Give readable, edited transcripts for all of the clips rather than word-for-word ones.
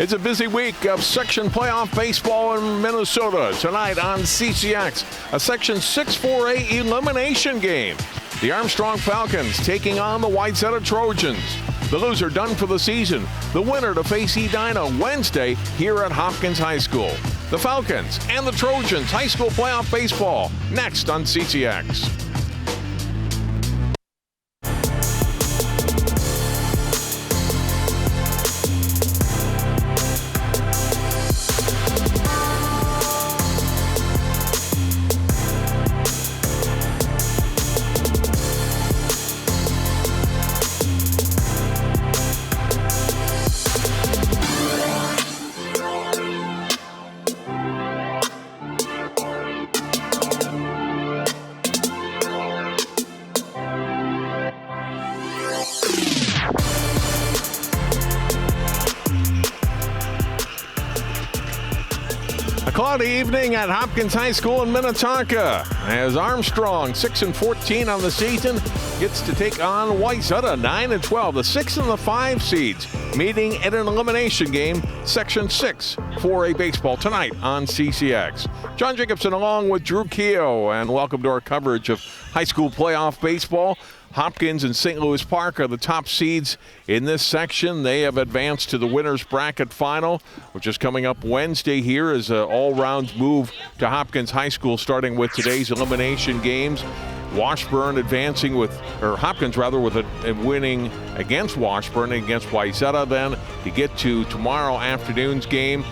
It's a busy week of Section Playoff Baseball in Minnesota. Tonight on CCX, a Section 6-4A elimination game. The Armstrong Falcons taking on the Wayzata Trojans. The loser done for the season. The winner to face Edina Wednesday here at Hopkins High School. The Falcons and the Trojans high school playoff baseball next on CCX. A cloudy evening at Hopkins High School in Minnetonka as Armstrong, 6-14 on the season, gets to take on Wayzata, 9-12. The 6 and the 5 seeds meeting in an elimination game, Section 6 4A baseball tonight on CCX. John Jacobson along with Drew Keogh, and welcome to our coverage of high school playoff baseball. Hopkins and St. Louis Park are the top seeds in this section. They have advanced to the winner's bracket final, which is coming up Wednesday here as all-rounds move to Hopkins High School, starting with today's elimination games. Washburn advancing with, or Hopkins rather, with a winning against Washburn and against Wayzata. Then to get to tomorrow afternoon's game,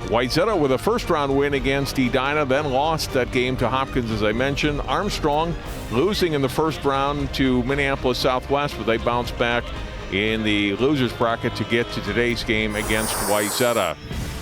Wayzata with a first-round win against Edina, then lost that game to Hopkins, as I mentioned. Armstrong losing in the first round to Minneapolis Southwest, but they bounced back in the loser's bracket to get to today's game against Wayzata.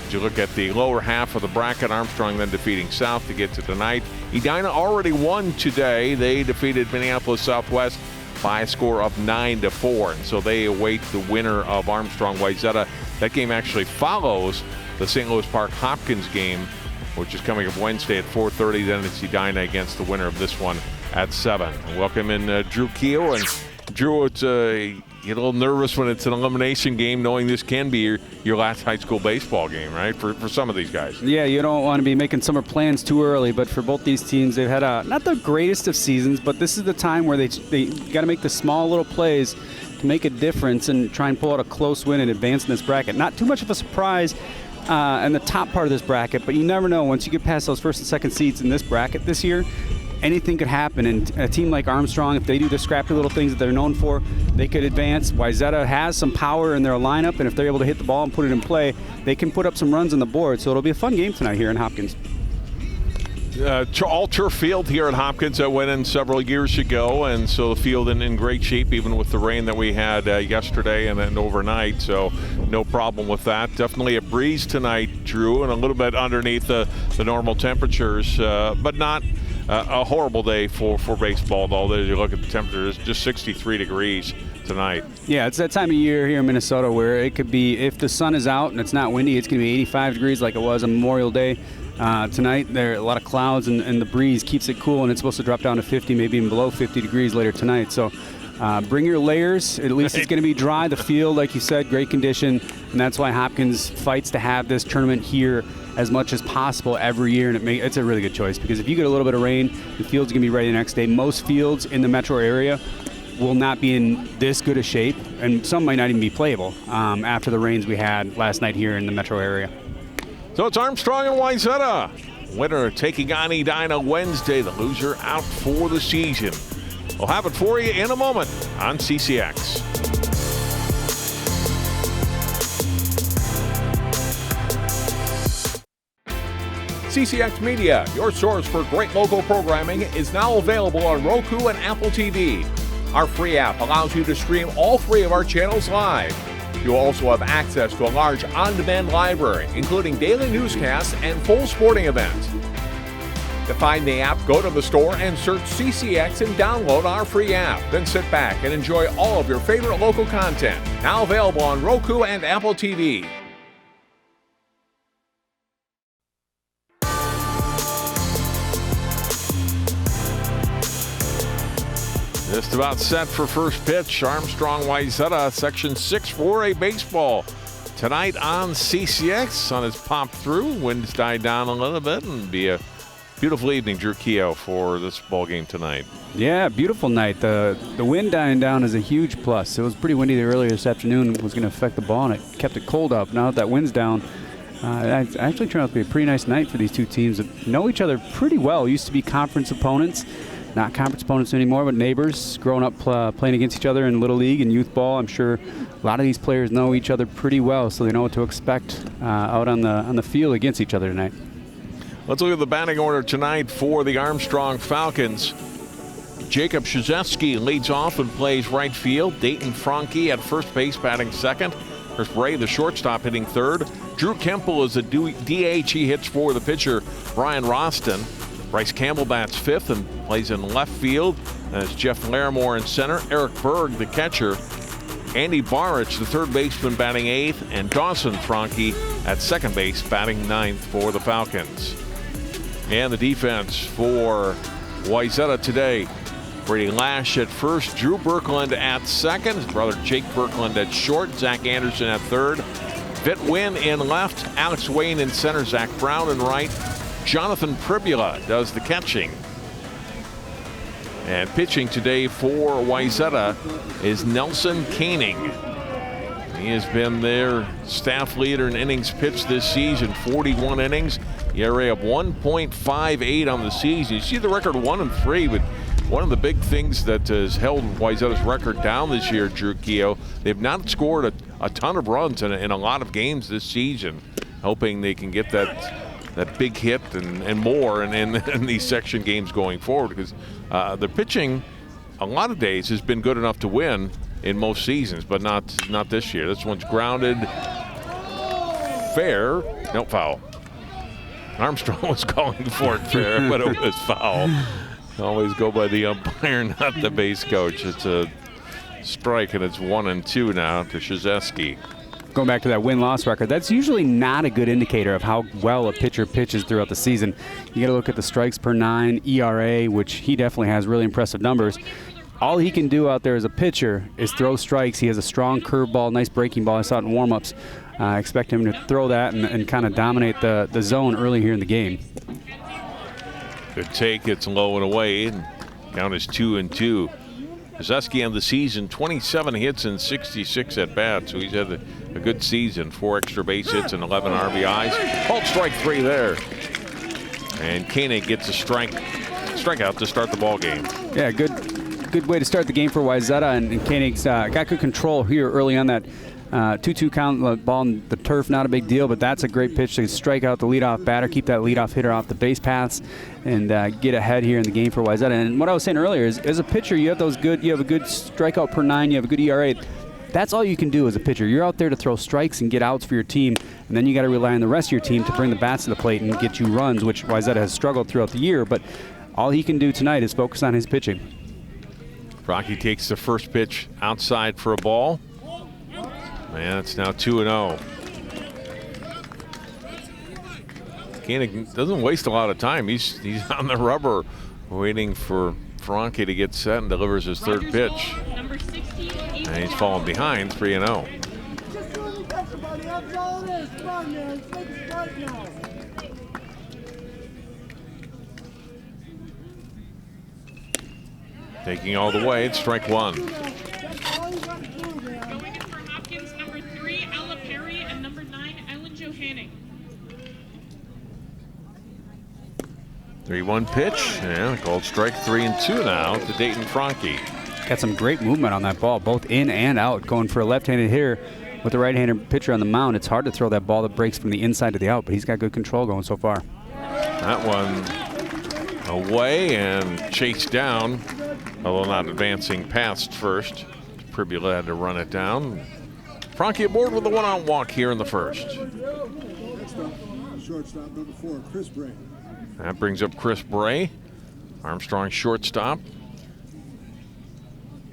As you look at the lower half of the bracket, Armstrong then defeating South to get to tonight. Edina already won today. They defeated Minneapolis Southwest by a score of 9-4, and so they await the winner of Armstrong-Wayzata. That game actually follows the St. Louis Park Hopkins game, which is coming up Wednesday at 4:30. Then it's Edina against the winner of this one at 7. Welcome in Drew Keogh. And Drew, it's you get a little nervous when it's an elimination game, knowing this can be your last high school baseball game, right, for some of these guys. Yeah, you don't want to be making summer plans too early, but for both these teams, they've had not the greatest of seasons, but this is the time where they got to make the small little plays to make a difference and try and pull out a close win and advance in this bracket. Not too much of a surprise in the top part of this bracket, but you never know. Once you get past those first and second seeds in this bracket this year, anything could happen. And a team like Armstrong, if they do the scrappy little things that they're known for, they could advance. Wayzata has some power in their lineup, and if they're able to hit the ball and put it in play, they can put up some runs on the board. So it'll be a fun game tonight here in Hopkins. All turf field here at Hopkins that went in several years ago, and so the field in great shape, even with the rain that we had yesterday and then overnight, so no problem with that. Definitely a breeze tonight, Drew, and a little bit underneath the normal temperatures, but not a horrible day for baseball, though. As you look at the temperature, it's just 63 degrees tonight. Yeah, it's that time of year here in Minnesota where it could be, if the sun is out and it's not windy, it's going to be 85 degrees like it was on Memorial Day. Tonight, there are a lot of clouds, and the breeze keeps it cool, and it's supposed to drop down to 50, maybe even below 50 degrees later tonight. So bring your layers. At least it's going to be dry. The field, like you said, great condition, and that's why Hopkins fights to have this tournament here as much as possible every year, and it's a really good choice, because if you get a little bit of rain, the field's going to be ready the next day. Most fields in the metro area will not be in this good a shape, and some might not even be playable after the rains we had last night here in the metro area. So it's Armstrong and Wayzata. Winner taking on Edina Wednesday. The loser out for the season. We'll have it for you in a moment on CCX. CCX Media, your source for great local programming, is now available on Roku and Apple TV. Our free app allows you to stream all 3 of our channels live. You'll also have access to a large on-demand library, including daily newscasts and full sporting events. To find the app, go to the store and search CCX and download our free app. Then sit back and enjoy all of your favorite local content. Now available on Roku and Apple TV. Just about set for first pitch. Armstrong Wayzata, Section 6 4A baseball. tonight on CCX. Sun has popped through. Winds died down a little bit, and be a beautiful evening, Drew Keough, for this ball game tonight. Yeah, beautiful night. The wind dying down is a huge plus. It was pretty windy earlier this afternoon. It was going to affect the ball, and it kept it cold up. Now that wind's down, it actually turned out to be a pretty nice night for these two teams that know each other pretty well. Used to be conference opponents. Not conference opponents anymore, but neighbors growing up playing against each other in Little League and youth ball. I'm sure a lot of these players know each other pretty well, so they know what to expect out on the field against each other tonight. Let's look at the batting order tonight for the Armstrong Falcons. Jacob Krzyzewski leads off and plays right field. Dayton Franke at first base batting second. Chris Bray, the shortstop, hitting third. Drew Kemple is a DH. He hits for the pitcher, Brian Roston. Bryce Campbell bats fifth and plays in left field. That's Jeff Larimore in center. Eric Berg, the catcher. Andy Barrich, the third baseman, batting eighth. And Dawson Franke at second base, batting ninth for the Falcons. And the defense for Wayzata today. Brady Lash at first. Drew Birkeland at second. His brother Jake Birkeland at short. Zach Anderson at third. Vitt Wynn in left. Alex Wayne in center. Zach Brown in right. Jonathan Pribula does the catching. And pitching today for Wayzata is Nelson Koenig. He has been their staff leader in innings pitched this season, 41 innings. ERA of 1.58 on the season. You see the record 1-3, but one of the big things that has held Wayzata's record down this year, Drew Keough, they've not scored a ton of runs in a lot of games this season, hoping they can get that big hit and more in these section games going forward, because the pitching a lot of days has been good enough to win in most seasons, but not this year. This one's grounded. Fair. No, foul. Armstrong was calling for it fair, but it was foul. Always go by the umpire, not the base coach. It's a strike, and it's 1-2 now to Krzyzewski. Going back to that win-loss record, that's usually not a good indicator of how well a pitcher pitches throughout the season. You got to look at the strikes per nine, ERA, which he definitely has really impressive numbers. All he can do out there as a pitcher is throw strikes. He has a strong curveball, nice breaking ball. I saw it in warm-ups. Expect him to throw that and kind of dominate the zone early here in the game. Good take. It's low and away. And count is 2-2. Krzyzewski on the season, 27 hits and 66 at bats. So he's had a good season. 4 extra base hits and 11 RBIs. Called strike 3 there. And Koenig gets a strikeout to start the ball game. Yeah, good way to start the game for Wayzata, and Koenig's got good control here early on that 2-2 count. The ball on the turf, not a big deal, but that's a great pitch to strike out the leadoff batter, keep that leadoff hitter off the base paths, and get ahead here in the game for Wayzata. And what I was saying earlier is, as a pitcher, you have a good strikeout per nine, you have a good ERA. That's all you can do as a pitcher. You're out there to throw strikes and get outs for your team, and then you got to rely on the rest of your team to bring the bats to the plate and get you runs, which Wayzata has struggled throughout the year. But all he can do tonight is focus on his pitching. Franke takes the first pitch outside for a ball. And it's now 2-0. Koenig doesn't waste a lot of time. He's on the rubber waiting for Franke to get set and delivers his third pitch. And he's falling behind 3-0. Taking all the way, it's strike 1. Going in for Hopkins, number 3, Ella Perry, and number 9, Ellen Johanning. 3-1 pitch, and called strike 3-2 now to Dayton Franke. Got some great movement on that ball, both in and out, going for a left-handed hitter with a right-handed pitcher on the mound. It's hard to throw that ball that breaks from the inside to the out, but he's got good control going so far. That one away and chased down, although not advancing past first. Pribula had to run it down. Franke aboard with the one-out walk here in the first. Next up, shortstop number 4, Chris Bray. That brings up Chris Bray, Armstrong shortstop.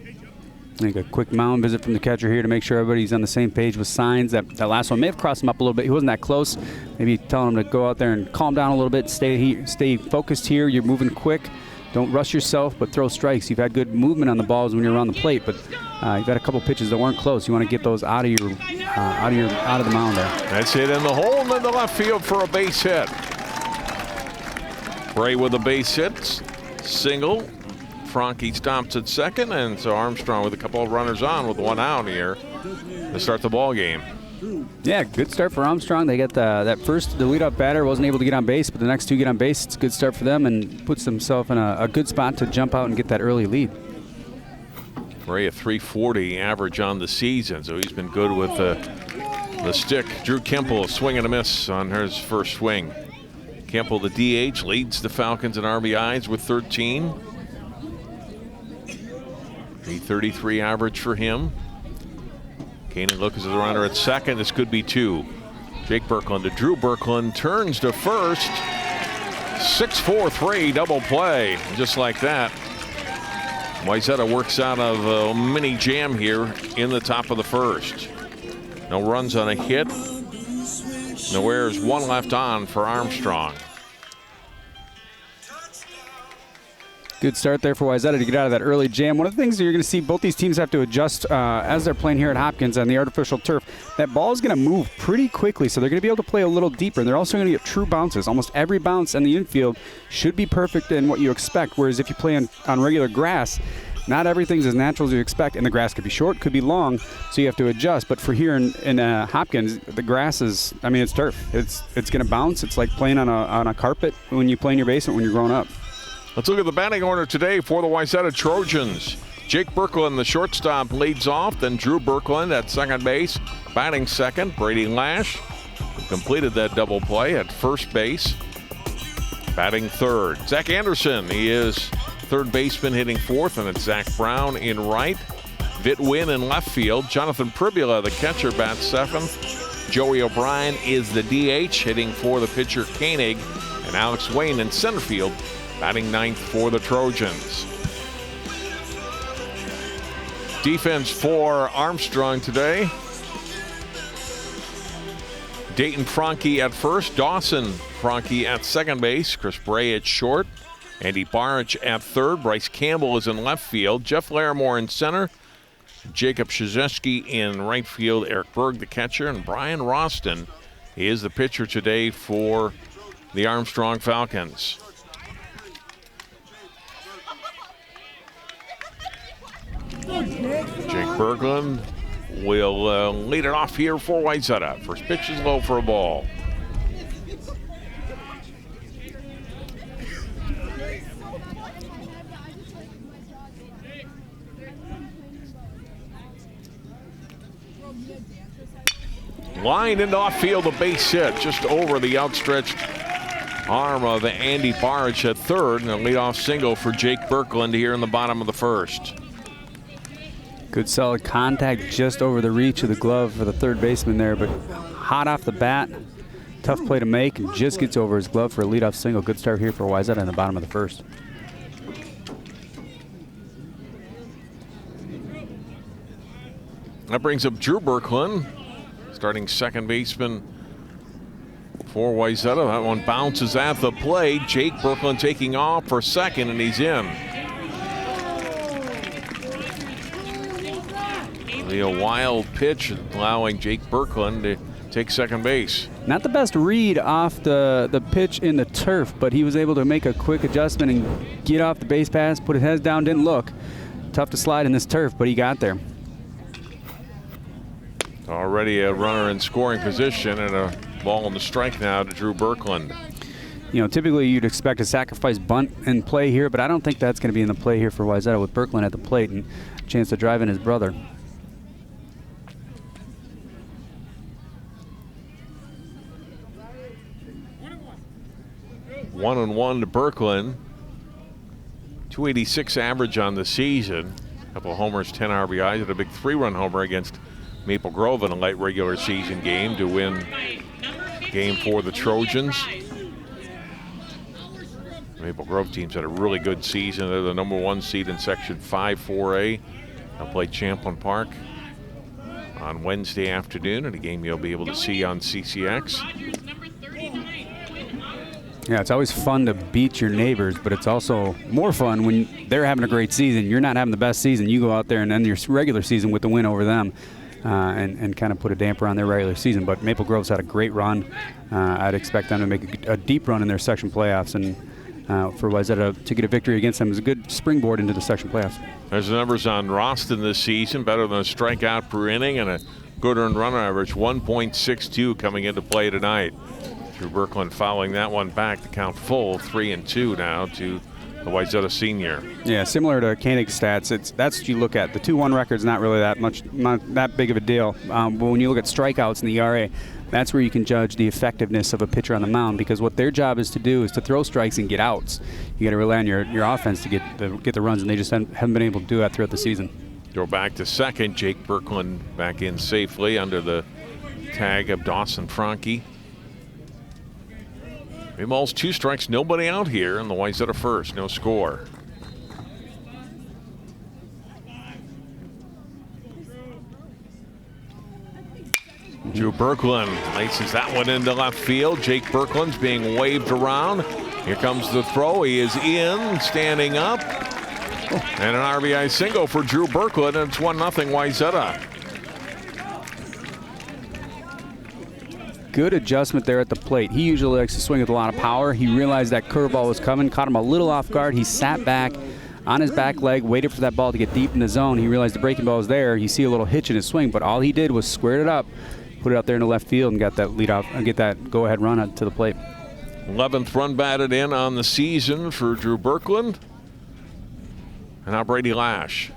I think a quick mound visit from the catcher here to make sure everybody's on the same page with signs. That last one may have crossed him up a little bit. He wasn't that close. Maybe telling him to go out there and calm down a little bit, stay focused here. You're moving quick. don't rush yourself, but throw strikes. You've had good movement on the balls when you're around the plate, but you've had a couple pitches that weren't close. You want to get those out of the mound there. That's it in the hole and in the left field for a base hit. Bray with a base hit, single. Franke stops at second, and so Armstrong with a couple of runners on with one out here to start the ball game. Yeah, good start for Armstrong. They got the leadoff batter wasn't able to get on base, but the next two get on base. It's a good start for them and puts themselves in a good spot to jump out and get that early lead. Bray a 340 average on the season, so he's been good with the stick. Drew Kemple a swing and a miss on his first swing. Kemple, the DH, leads the Falcons in RBIs with 13. A 33 average for him. Koenig looks at the runner at second. This could be two. Jake Birkeland to Drew Birkeland, turns to first. 6-4-3 double play. Just like that. Wayzata works out of a mini jam here in the top of the first. No runs on a hit. No errors, one left on for Armstrong. Good start there for Wayzata to get out of that early jam. One of the things that you're going to see both these teams have to adjust as they're playing here at Hopkins on the artificial turf. That ball is going to move pretty quickly, so they're going to be able to play a little deeper, and they're also going to get true bounces. Almost every bounce in the infield should be perfect in what you expect, whereas if you play on regular grass, not everything's as natural as you expect, and the grass could be short, could be long, so you have to adjust. But for here in Hopkins, the grass is, I mean, it's turf. It's going to bounce. It's like playing on a carpet when you play in your basement when you're growing up. Let's look at the batting order today for the Wayzata Trojans. Jake Birkeland, the shortstop, leads off. Then Drew Birkeland at second base. Batting second, Brady Lash, who completed that double play at first base. Batting third, Zach Anderson. He is third baseman hitting fourth, and it's Zach Brown in right. Vitt Wynn in left field. Jonathan Pribula, the catcher, bats seventh. Joey O'Brien is the DH, hitting for the pitcher Koenig. And Alex Wayne in center field, batting ninth for the Trojans. Defense for Armstrong today. Dayton Franke at first. Dawson Franke at second base. Chris Bray at short. Andy Barich at third. Bryce Campbell is in left field. Jeff Larimore in center. Jacob Krzyzewski in right field. Eric Berg, the catcher. And Brian Roston is the pitcher today for the Armstrong Falcons. Jake Birkeland will lead it off here for Wayzata. First pitch is low for a ball. Line into off field, a base hit just over the outstretched arm of Andy Barich at third, and a leadoff single for Jake Birkeland here in the bottom of the first. Good solid contact just over the reach of the glove for the third baseman there, but hot off the bat. Tough play to make, and just gets over his glove for a leadoff single. Good start here for Wayzata in the bottom of the first. That brings up Drew Birkeland, starting second baseman for Wayzata. That one bounces at the plate. Jake Birkeland taking off for second, and he's in. A wild pitch allowing Jake Birkeland to take second base. Not the best read off the pitch in the turf, but he was able to make a quick adjustment and get off the base pass, put his head down, didn't look. Tough to slide in this turf, but he got there. Already a runner in scoring position, and a ball on the strike now to Drew Birkeland. You know, typically you'd expect a sacrifice bunt in play here, but I don't think that's going to be in the play here for Wayzata with Birkeland at the plate and a chance to drive in his brother. 1-1 to Birkeland. 286 average on the season. A couple of homers, 10 RBIs, and a big 3-run homer against Maple Grove in a light regular season game to win game for the Trojans. The Maple Grove team's had a really good season. They're the #1 seed in Section 5-4A. They'll play Champlin Park on Wednesday afternoon in a game you'll be able to see on CCX. Yeah, it's always fun to beat your neighbors, but it's also more fun when they're having a great season. You're not having the best season. You go out there and end your regular season with the win over them and kind of put a damper on their regular season. But Maple Grove's had a great run. I'd expect them to make a deep run in their section playoffs, and for Wayzata to get a victory against them is a good springboard into the section playoffs. There's the numbers on Roston this season, better than a strikeout per inning and a good earned run average, 1.62 coming into play tonight. Drew Berkland following that one back to count full, 3-2 now to the Wayzata senior. Yeah, similar to Koenig's stats, that's what you look at. The 2-1 record's not really not that big of a deal. But when you look at strikeouts in the ERA, that's where you can judge the effectiveness of a pitcher on the mound, because what their job is to do is to throw strikes and get outs. You got to rely on your offense to get the runs, and they just haven't been able to do that throughout the season. Go back to second. Jake Berkland back in safely under the tag of Dawson Franke. Three balls, 2 strikes, nobody out here in the Wayzata first, no score. Drew Berkland laces that one into left field. Jake Berkland's being waved around. Here comes the throw. He is in, standing up. And an RBI single for Drew Berkland, and it's 1-0 Wayzata. Good adjustment there at the plate. He usually likes to swing with a lot of power. He realized that curveball was coming, caught him a little off guard. He sat back on his back leg, waited for that ball to get deep in the zone. He realized the breaking ball was there. You see a little hitch in his swing, but all he did was squared it up, put it out there in the left field, and got that lead off and get that go-ahead run out to the plate. 11th run batted in on the season for Drew Berkland. And now Brady Lash.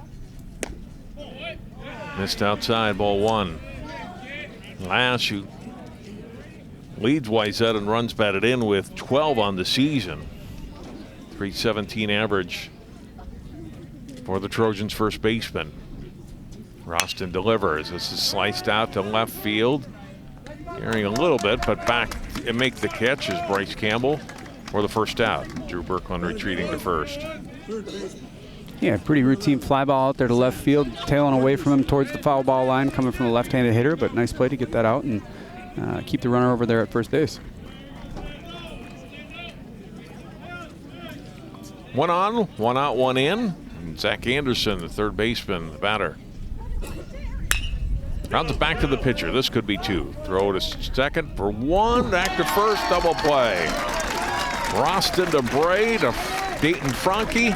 Missed outside, ball 1. Lash, who leads Wayzata and runs batted in with 12 on the season. .317 average for the Trojans' first baseman. Roston delivers. This is sliced out to left field. Carrying a little bit, but back and make the catch is Bryce Campbell for the first out. Drew Berkland retreating to first. Yeah, pretty routine fly ball out there to left field, tailing away from him towards the foul ball line, coming from the left-handed hitter, but nice play to get that out and keep the runner over there at first base. 1 on, 1 out, 1 in. And Zach Anderson, the third baseman, the batter. Rounds it back to the pitcher. This could be 2. Throw to second for 1. Back to first. Double play. Roston to Bray to Dayton Franke.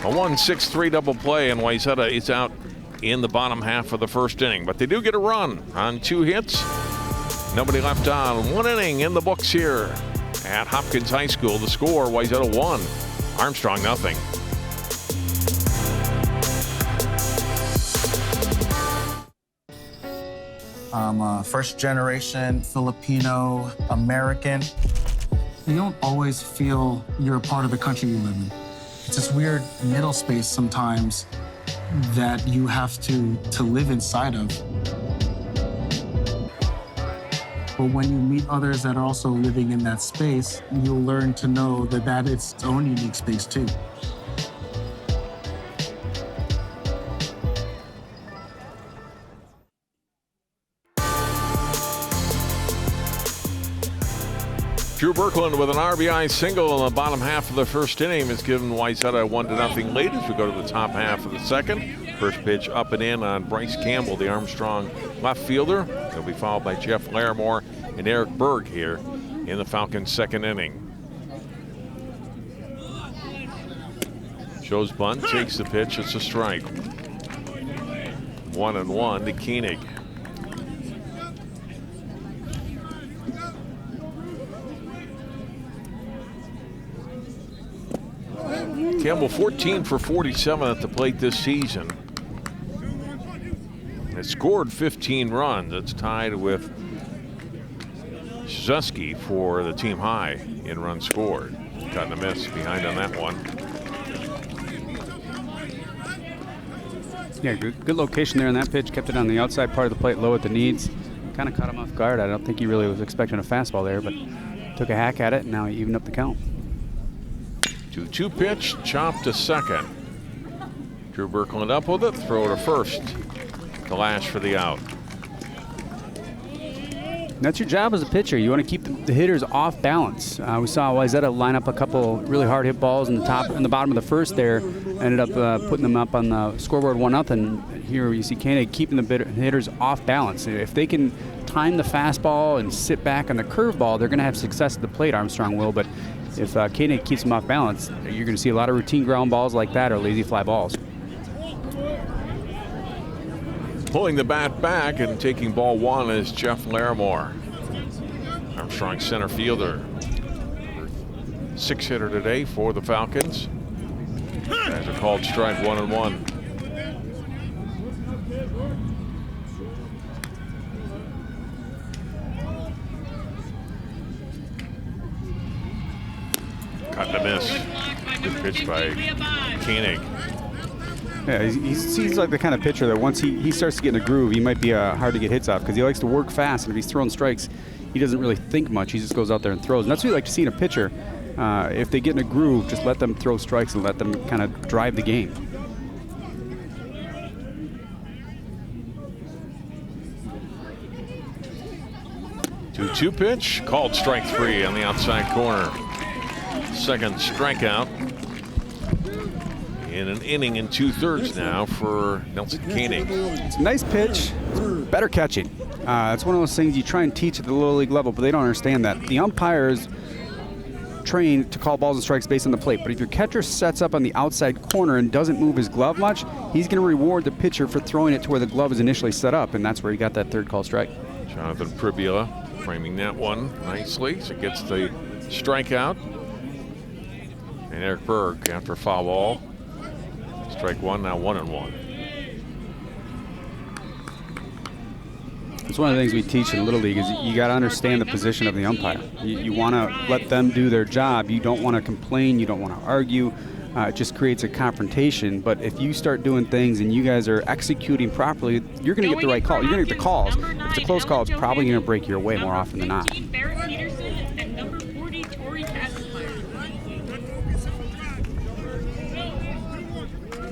A 1-6-3 double play, and Wayzata is out in the bottom half of the first inning. But they do get a run on 2 hits. Nobody left on. 1 inning in the books here at Hopkins High School. The score, Wayzata 1, Armstrong 0. I'm a first-generation Filipino American. You don't always feel you're a part of the country you live in. It's this weird middle space sometimes that you have to live inside of. But when you meet others that are also living in that space, you'll learn to know that it's its own unique space too. Drew Berkland with an RBI single in the bottom half of the first inning has given Wayzata a 1-0 lead as we go to the top half of the second. First pitch up and in on Bryce Campbell, the Armstrong left fielder. He'll be followed by Jeff Larimore and Eric Berg here in the Falcons' second inning. Shows bunt, takes the pitch, it's a strike. 1-1 to Koenig. Campbell 14 for 47 at the plate this season. Has scored 15 runs. It's tied with Szewski for the team high in runs scored. Cutting a miss behind on that one. Yeah, good location there on that pitch. Kept it on the outside part of the plate, low at the knees. Kind of caught him off guard. I don't think he really was expecting a fastball there, but took a hack at it, and now he evened up the count. 2-2 pitch, chop to second. Drew Berkland up with it, throw to first. The Lash for the out. That's your job as a pitcher. You want to keep the hitters off balance. We saw Wayzata line up a couple really hard hit balls in the bottom of the first there. Ended up putting them up on the scoreboard 1-0. Here you see Koenig keeping the hitters off balance. If they can time the fastball and sit back on the curveball, they're going to have success at the plate, Armstrong will. But if Koenig keeps them off balance, you're going to see a lot of routine ground balls like that or lazy fly balls. Pulling the bat back and taking ball 1 is Jeff Larimore. Armstrong center fielder. 6-hitter today for the Falcons. Guys are called strike 1-1. Cut and a miss. Good pitch by Koenig. Yeah, he seems like the kind of pitcher that once he starts to get in a groove, he might be hard to get hits off because he likes to work fast, and if he's throwing strikes, he doesn't really think much. He just goes out there and throws. And that's what you like to see in a pitcher. If they get in a groove, just let them throw strikes and let them kind of drive the game. Two pitch, called strike 3 on the outside corner. Second strikeout in an inning and 2/3 now for Nelson Koenig. It's a nice pitch. It's better catching. It's one of those things you try and teach at the little league level, but they don't understand that. The umpires trained to call balls and strikes based on the plate, but if your catcher sets up on the outside corner and doesn't move his glove much, he's going to reward the pitcher for throwing it to where the glove is initially set up, and that's where he got that third call strike. Jonathan Pribula framing that one nicely, so gets the strikeout. And Eric Berg after a foul ball. Strike 1, now 1-1. It's one of the things we teach in Little League is you got to understand the position of the umpire. You want to let them do their job. You don't want to complain. You don't want to argue. It just creates a confrontation. But if you start doing things and you guys are executing properly, you're going to get the right call. You're going to get the calls. If it's a close call, it's probably going to break your way more often than not.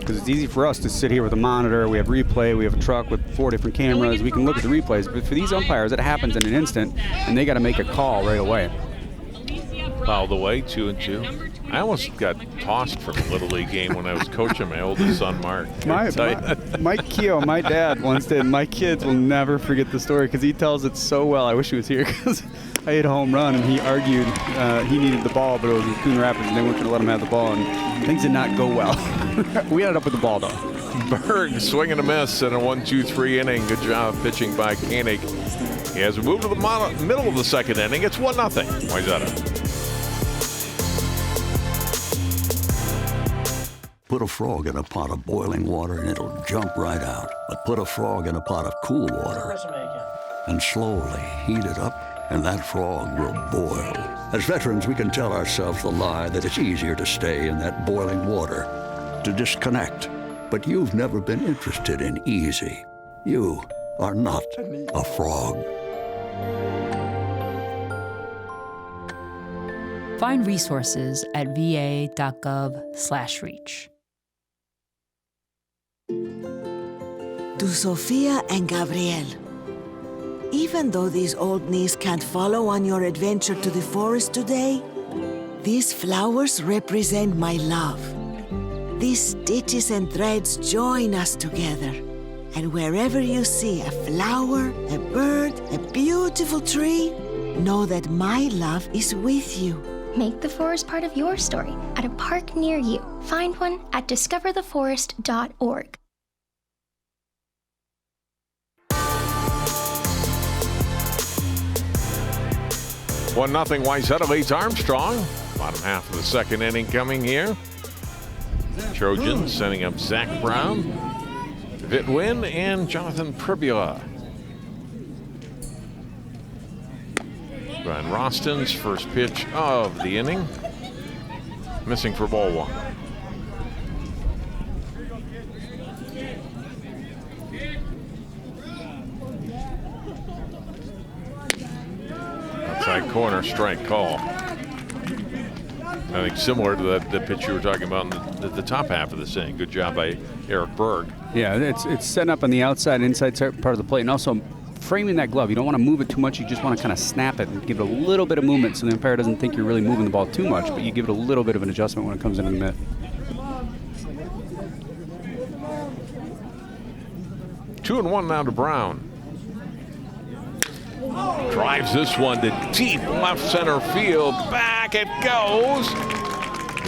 Because it's easy for us to sit here with a monitor, we have replay, we have a truck with 4 different cameras, we can look at the replays, but for these umpires, it happens in an instant, and they got to make a call right away. Fouled away, 2-2. I almost got tossed from a Little League game when I was coaching my oldest son, Mark. Mike Keogh, my dad, once did. My kids will never forget the story because he tells it so well. I wish he was here because I hit a home run, and he argued he needed the ball, but it was in Coon Rapids, and they weren't going to let him have the ball, and things did not go well. We ended up with the ball, though. Berg swing and a miss in a 1-2-3 inning. Good job pitching by Koenig. He has moved to the middle of the second inning. It's 1-0. Wayzata. Put a frog in a pot of boiling water and it'll jump right out. But put a frog in a pot of cool water and slowly heat it up, and that frog will boil. As veterans, we can tell ourselves the lie that it's easier to stay in that boiling water, to disconnect. But you've never been interested in easy. You are not a frog. Find resources at va.gov/reach. To Sofia and Gabriel. Even though these old knees can't follow on your adventure to the forest today, these flowers represent my love. These stitches and threads join us together. And wherever you see a flower, a bird, a beautiful tree, know that my love is with you. Make the forest part of your story at a park near you. Find one at discovertheforest.org. 1-0 Wayzata leads Armstrong. Bottom half of the second inning coming here. Trojans sending up Zach Brown, Vitwin, and Jonathan Pribula. Brian Roston's first pitch of the inning. Missing for ball 1. Outside corner, strike call. I think similar to the pitch you were talking about in the top half of this inning. Good job by Eric Berg. Yeah, it's setting up on the outside, inside part of the plate, and also framing that glove. You don't want to move it too much. You just want to kind of snap it and give it a little bit of movement so the umpire doesn't think you're really moving the ball too much, but you give it a little bit of an adjustment when it comes into the mitt. 2-1 now to Brown. Drives this one to deep left center field. Back it goes.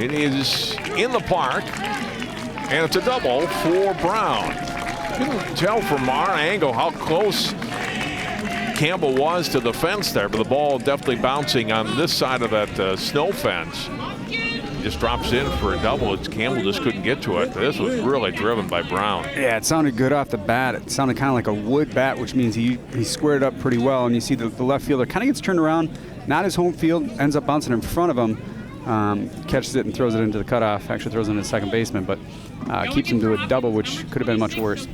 It is in the park, and it's a double for Brown. Couldn't tell from our angle how close Campbell was to the fence there, but the ball definitely bouncing on this side of that snow fence. Just drops in for a double. Campbell just couldn't get to it. This was really driven by Brown. Yeah, it sounded good off the bat. It sounded kind of like a wood bat, which means he squared it up pretty well. And you see the left fielder kind of gets turned around, not his home field, ends up bouncing in front of him, catches it and throws it into the cutoff. Actually throws it into the second baseman, but keeps him to a double, which could have been much worse.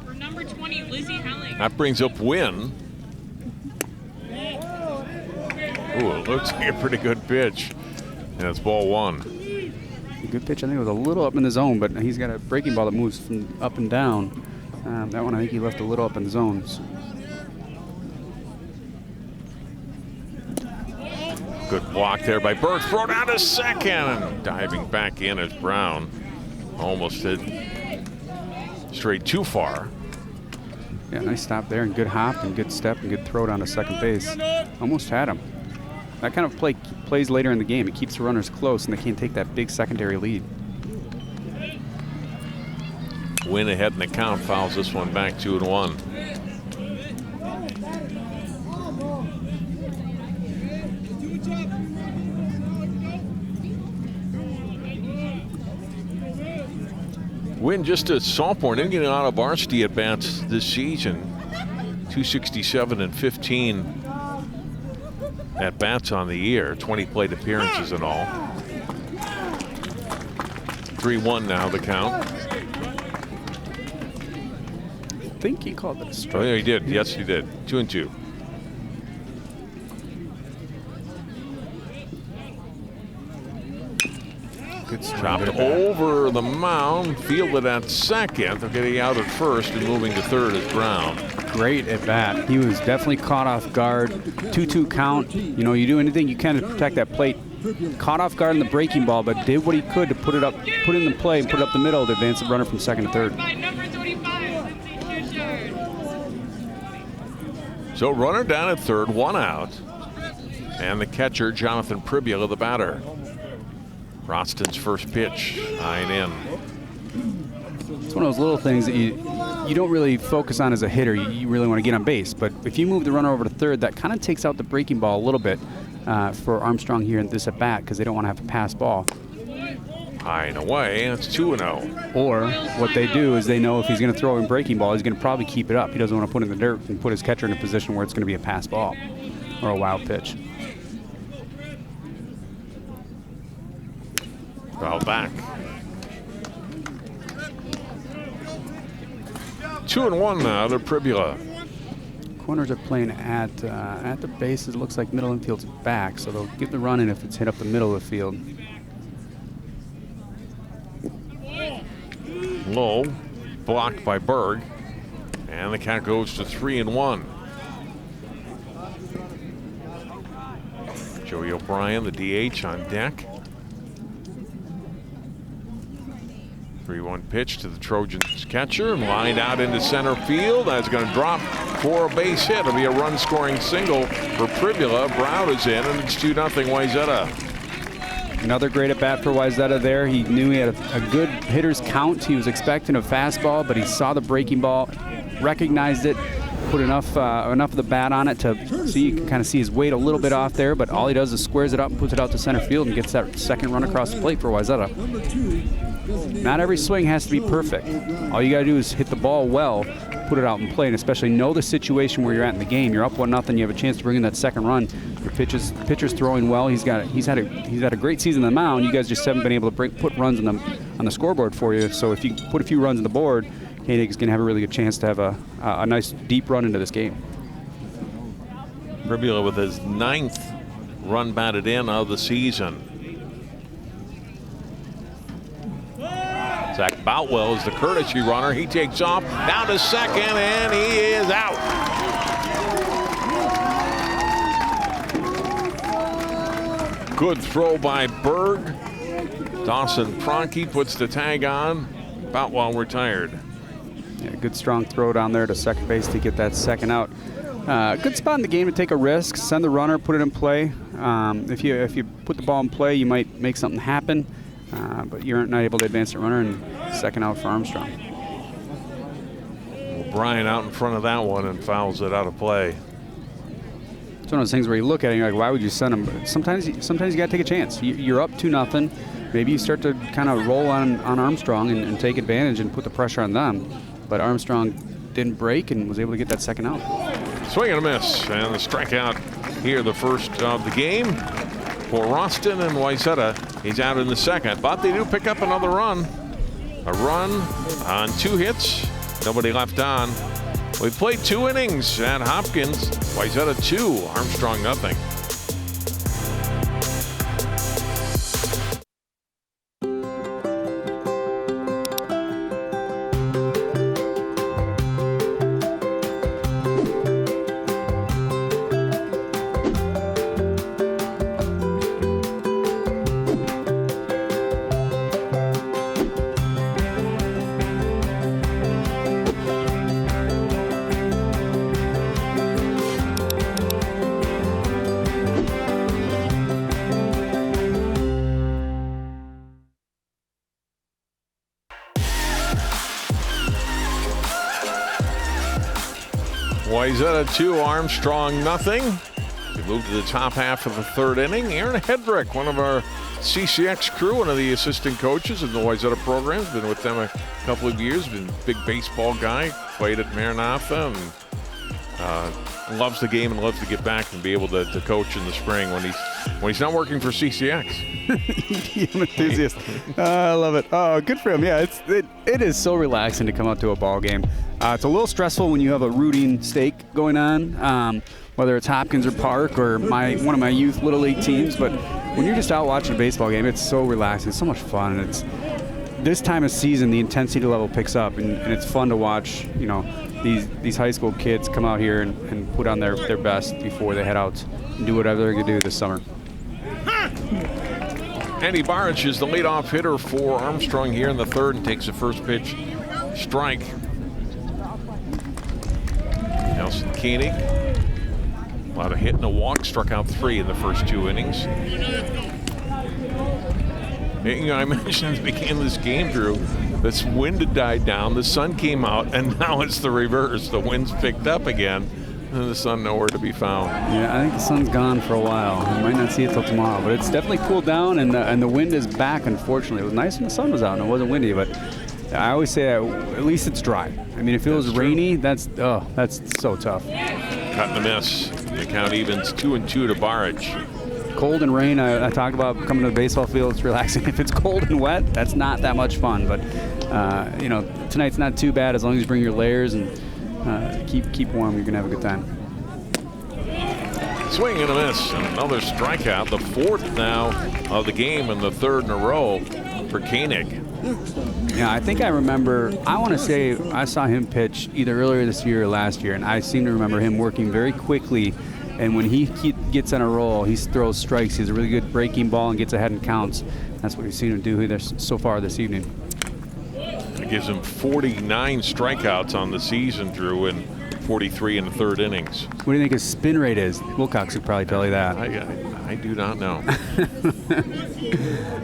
For number 20, Lizzie Helling. That brings up Wynn. Ooh, it looks like a pretty good pitch. And it's ball one. A good pitch. I think it was a little up in the zone, but he's got a breaking ball that moves from up and down. That one I think he left a little up in the zone. So. Good block there by Burke. Throw down to second. And diving back in is Brown. Almost hit straight too far. Yeah, nice stop there and good hop and good step and good throw down to second base. Almost had him. That kind of play plays later in the game. It keeps the runners close and they can't take that big secondary lead. Win ahead in the count, fouls this one back 2-1. Win just a sophomore, didn't get a lot of varsity at bats this season. 267 and 15 at bats on the year, 20 plate appearances in all. 3-1 now the count. I think he called it a strike. Oh yeah, he did. Yes, he did. 2-2. Chopped over the mound, fielded at second. They're getting out at first and moving to third is Brown. Great at bat. He was definitely caught off guard. 2-2 count. You know, you do anything you can to protect that plate. Caught off guard in the breaking ball, but did what he could to put it up, put it in the play, and put it up the middle to advance the runner from second to third. So runner down at third, one out. And the catcher, Jonathan Pribula, the batter. Roston's first pitch, high and in. It's one of those little things that you don't really focus on as a hitter. You really want to get on base. But if you move the runner over to third, that kind of takes out the breaking ball a little bit for Armstrong here in this at-bat because they don't want to have to pass ball. High and away, and it's 2-0. Or what they do is they know if he's going to throw in breaking ball, he's going to probably keep it up. He doesn't want to put it in the dirt and put his catcher in a position where it's going to be a pass ball or a wild pitch. Foul back. 2-1 now to Pribula. Corners are playing at the bases. It looks like middle infield's back, so they'll get the run in if it's hit up the middle of the field. Low, blocked by Berg, and the count goes to 3-1. Joey O'Brien, the DH, on deck. 3-1 pitch to the Trojans catcher, and lined out into center field. That's going to drop for a base hit. It'll be a run-scoring single for Pribula. Brown is in, and it's 2-0 Wayzata. Another great at-bat for Wayzata there. He knew he had a good hitter's count. He was expecting a fastball, but he saw the breaking ball, recognized it, put enough of the bat on it to see, you can kind of see his weight a little bit off there, but all he does is squares it up and puts it out to center field and gets that second run across the plate for Wayzata. Not every swing has to be perfect. All you got to do is hit the ball well, put it out in play, and especially know the situation where you're at in the game. You're up 1-0. You have a chance to bring in that second run. Your pitcher's throwing well. He's had a great season on the mound. You guys just haven't been able to put runs on the scoreboard for you. So if you put a few runs on the board, Koenig's going to have a really good chance to have a nice deep run into this game. Pribula with his 9th run batted in of the season. Zach Boutwell is the courtesy runner. He takes off down to second, and he is out. Good throw by Berg. Dawson Pronke puts the tag on. Boutwell retired. Yeah, good strong throw down there to second base to get that second out. Good spot in the game to take a risk, send the runner, put it in play. If you put the ball in play, you might make something happen, but you're not able to advance the runner, and second out for Armstrong. Well, Brian out in front of that one and fouls it out of play. It's one of those things where you look at it and you're like, why would you send him? But sometimes you got to take a chance. You're up 2-0. Maybe you start to kind of roll on Armstrong and take advantage and put the pressure on them. But Armstrong didn't break and was able to get that second out. Swing and a miss, and the strikeout here, the first of the game for Roston and Wayzata. He's out in the second, but they do pick up another run. A run on 2 hits, nobody left on. We played 2 innings at Hopkins. Wayzata 2, Armstrong nothing. Wayzata 2, Armstrong nothing. We move to the top half of the 3rd inning. Aaron Hedrick, one of our CCX crew, one of the assistant coaches in the Wayzata program, has been with them a couple of years, been a big baseball guy, played at Maranatha, and loves the game and loves to get back and be able to coach in the spring when he's not working for CCX. EDM enthusiast. I love it. Oh, good for him. Yeah, it is so relaxing to come out to a ball game. It's a little stressful when you have a rooting stake going on, whether it's Hopkins or Park or one of my youth Little League teams. But when you're just out watching a baseball game, it's so relaxing. It's so much fun. And it's this time of season, the intensity level picks up, and it's fun to watch. You know, these high school kids come out here and put on their best before they head out and do whatever they're going to do this summer. Andy Barich is the leadoff hitter for Armstrong here in the 3rd and takes the first pitch strike. Nelson Koenig, a lot of hit and a walk, struck out 3 in the first 2 innings. You know, I mentioned at the beginning of this game, Drew, this wind had died down, the sun came out, and now it's the reverse. The wind's picked up again, and the sun nowhere to be found. Yeah, I think the sun's gone for a while. We might not see it till tomorrow, but it's definitely cooled down, and the wind is back, unfortunately. It was nice when the sun was out and it wasn't windy, but I always say at least it's dry. I mean, if it was rainy, that's so tough. Cut and a miss. The count evens 2-2 to Barich. Cold and rain, I talked about coming to the baseball field. It's relaxing. If it's cold and wet, that's not that much fun. But you know, tonight's not too bad as long as you bring your layers and keep warm. You're gonna have a good time. Swing and a miss. Another strikeout. The 4th now of the game and the 3rd in a row for Koenig. Yeah, I think I remember, I want to say I saw him pitch either earlier this year or last year, and I seem to remember him working very quickly, and when he gets on a roll, he throws strikes. He has a really good breaking ball and gets ahead and counts. That's what we've seen him do here so far this evening. It gives him 49 strikeouts on the season, Drew, and 43 in the 3rd innings. What do you think his spin rate is? Wilcox could probably tell you that. I do not know.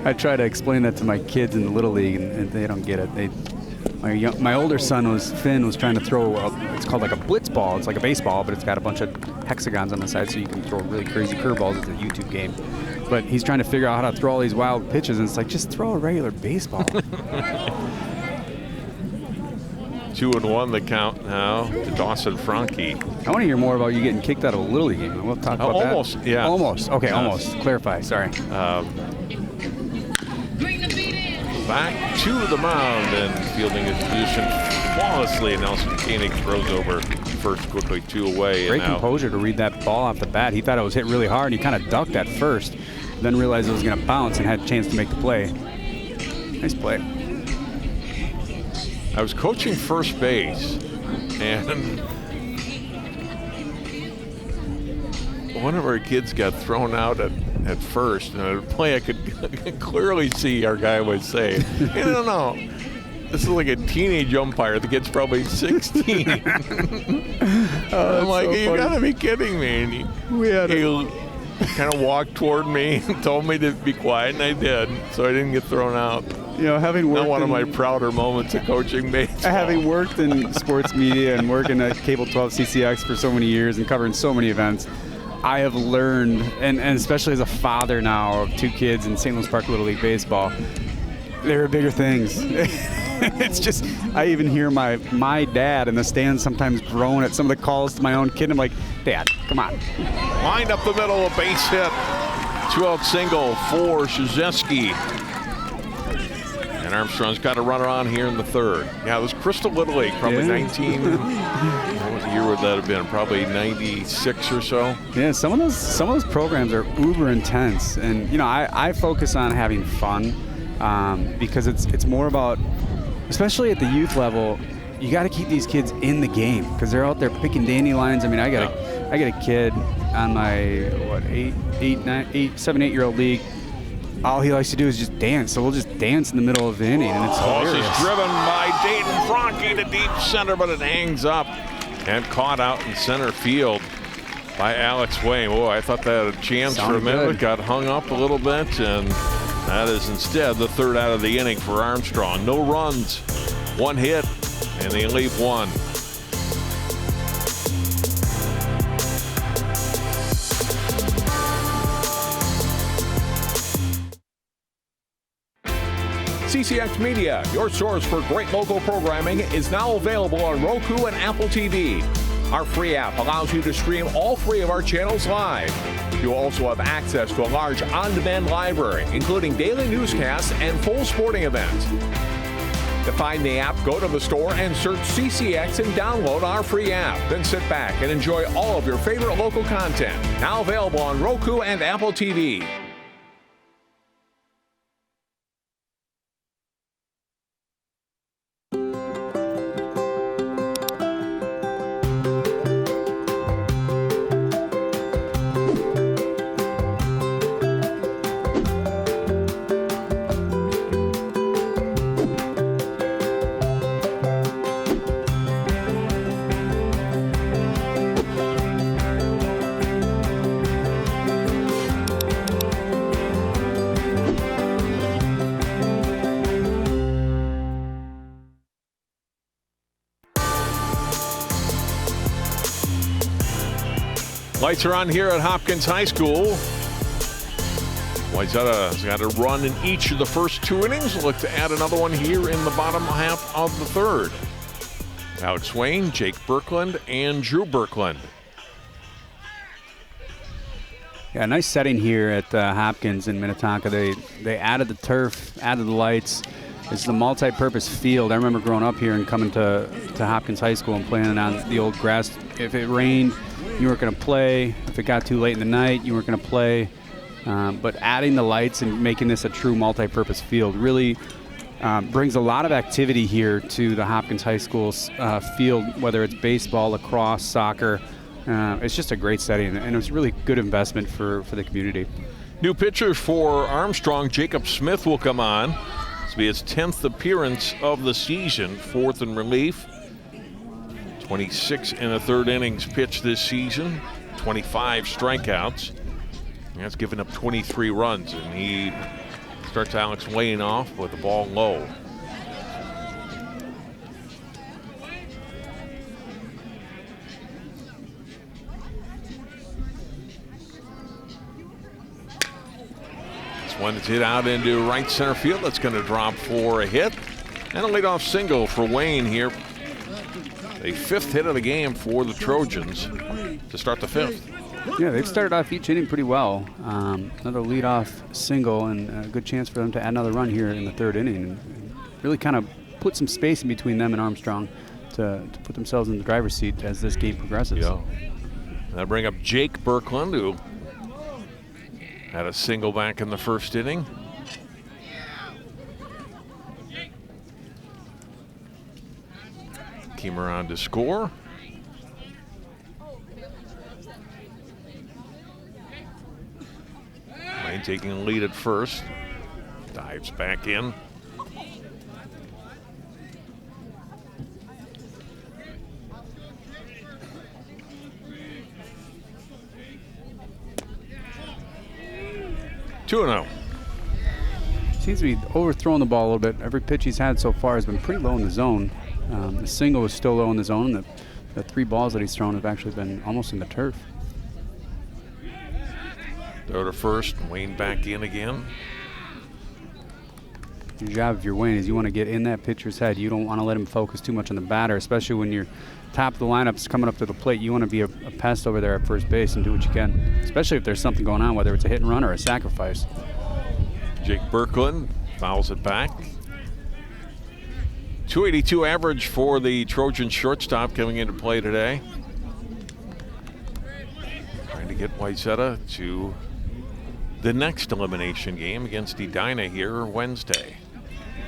I try to explain that to my kids in the Little League, and they don't get it. My older son Finn was trying to throw it's called like a blitz ball. It's like a baseball, but it's got a bunch of hexagons on the side, so you can throw really crazy curveballs. It's a YouTube game. But he's trying to figure out how to throw all these wild pitches, and it's like, just throw a regular baseball. 2-1 the count now to Dawson Franke. I want to hear more about you getting kicked out of a Little League game. We'll talk about almost, that. Yeah. Almost. Okay, almost. Clarify. Sorry. Back to the mound and fielding his position flawlessly. Nelson Koenig throws over first quickly, 2 away. Great composure to read that ball off the bat. He thought it was hit really hard, and he kind of ducked at first, then realized it was going to bounce and had a chance to make the play. Nice play. I was coaching first base, and one of our kids got thrown out at first, and at a play I could clearly see our guy was saying, "Hey, no. This is like a teenage umpire. The kid's probably 16. I'm like, so you funny. gotta be kidding me. And he kind of walked toward me and told me to be quiet, and I did. So I didn't get thrown out. You know, having worked Not one of my prouder moments of coaching baseball. Having worked in sports media and working at Cable 12 CCX for so many years and covering so many events, I have learned, and especially as a father now of 2 kids in St. Louis Park Little League Baseball, there are bigger things. It's just, I even hear my dad in the stands sometimes groan at some of the calls to my own kid. I'm like, Dad, come on. Lined up the middle, a base hit. 2-out single for Krzyzewski. And Armstrong's got a runner on here in the 3rd. Yeah, it was Crystal Little League, probably 19. What year would that have been? Probably 96 or so. Yeah, some of those programs are uber intense, and you know, I focus on having fun because it's more about, especially at the youth level, you got to keep these kids in the game because they're out there picking dandelions. I mean, I got a kid on my 7, 8-year-old league. All he likes to do is just dance, so we'll just dance in the middle of the inning, and it's hilarious. This is driven by Dayton Franke to deep center, but it hangs up and caught out in center field by Alex Wayne. Boy, I thought that had a chance for a minute. Got hung up a little bit, and that is instead the 3rd out of the inning for Armstrong. No runs, 1 hit, and they leave 1. CCX Media, your source for great local programming, is now available on Roku and Apple TV. Our free app allows you to stream all 3 of our channels live. You also have access to a large on-demand library, including daily newscasts and full sporting events. To find the app, go to the store and search CCX and download our free app. Then sit back and enjoy all of your favorite local content. Now available on Roku and Apple TV. Lights are on here at Hopkins High School. Wayzata's got a run in each of the first 2 innings. Look to add another one here in the bottom half of the 3rd. Alex Wayne, Jake Birkland, and Drew Birkland. Yeah, nice setting here at Hopkins in Minnetonka. They added the turf, added the lights. It's a multi-purpose field. I remember growing up here and coming to Hopkins High School and playing on the old grass. If it rained, you weren't going to play. If it got too late in the night, you weren't going to play. But adding the lights and making this a true multi-purpose field really brings a lot of activity here to the Hopkins High School's field, whether it's baseball, lacrosse, soccer. It's just a great setting, and it's really good investment for the community. New pitcher for Armstrong, Jacob Smith, will come on. This will be his 10th appearance of the season, 4th in relief. 26 in the 3rd innings pitched this season, 25 strikeouts. That's given up 23 runs, and he starts Alex Wayne off with the ball low. This one is hit out into right center field. That's going to drop for a hit. And a leadoff single for Wayne here. A 5th hit of the game for the Trojans to start the 5th. Yeah, they've started off each inning pretty well. Another leadoff single and a good chance for them to add another run here in the 3rd inning and really kind of put some space in between them and Armstrong to put themselves in the driver's seat as this game progresses. Yeah. That'll bring up Jake Birkland, who had a single back in the 1st inning. came around to score. Wayne taking the lead at first. Dives back in. Two and 0. Seems to be overthrowing the ball a little bit. Every pitch he's had so far has been pretty low in the zone. The single is still low in the zone. The 3 balls that he's thrown have actually been almost in the turf. Throw to first. Wayne back in again. Your job if you're Wayne is you want to get in that pitcher's head. You don't want to let him focus too much on the batter, especially when your top of the lineup's coming up to the plate. You want to be a pest over there at first base and do what you can, especially if there's something going on, whether it's a hit and run or a sacrifice. Jake Birkeland fouls it back. 282 average for the Trojan shortstop coming into play today. Trying to get Wayzata to the next elimination game against Edina here Wednesday.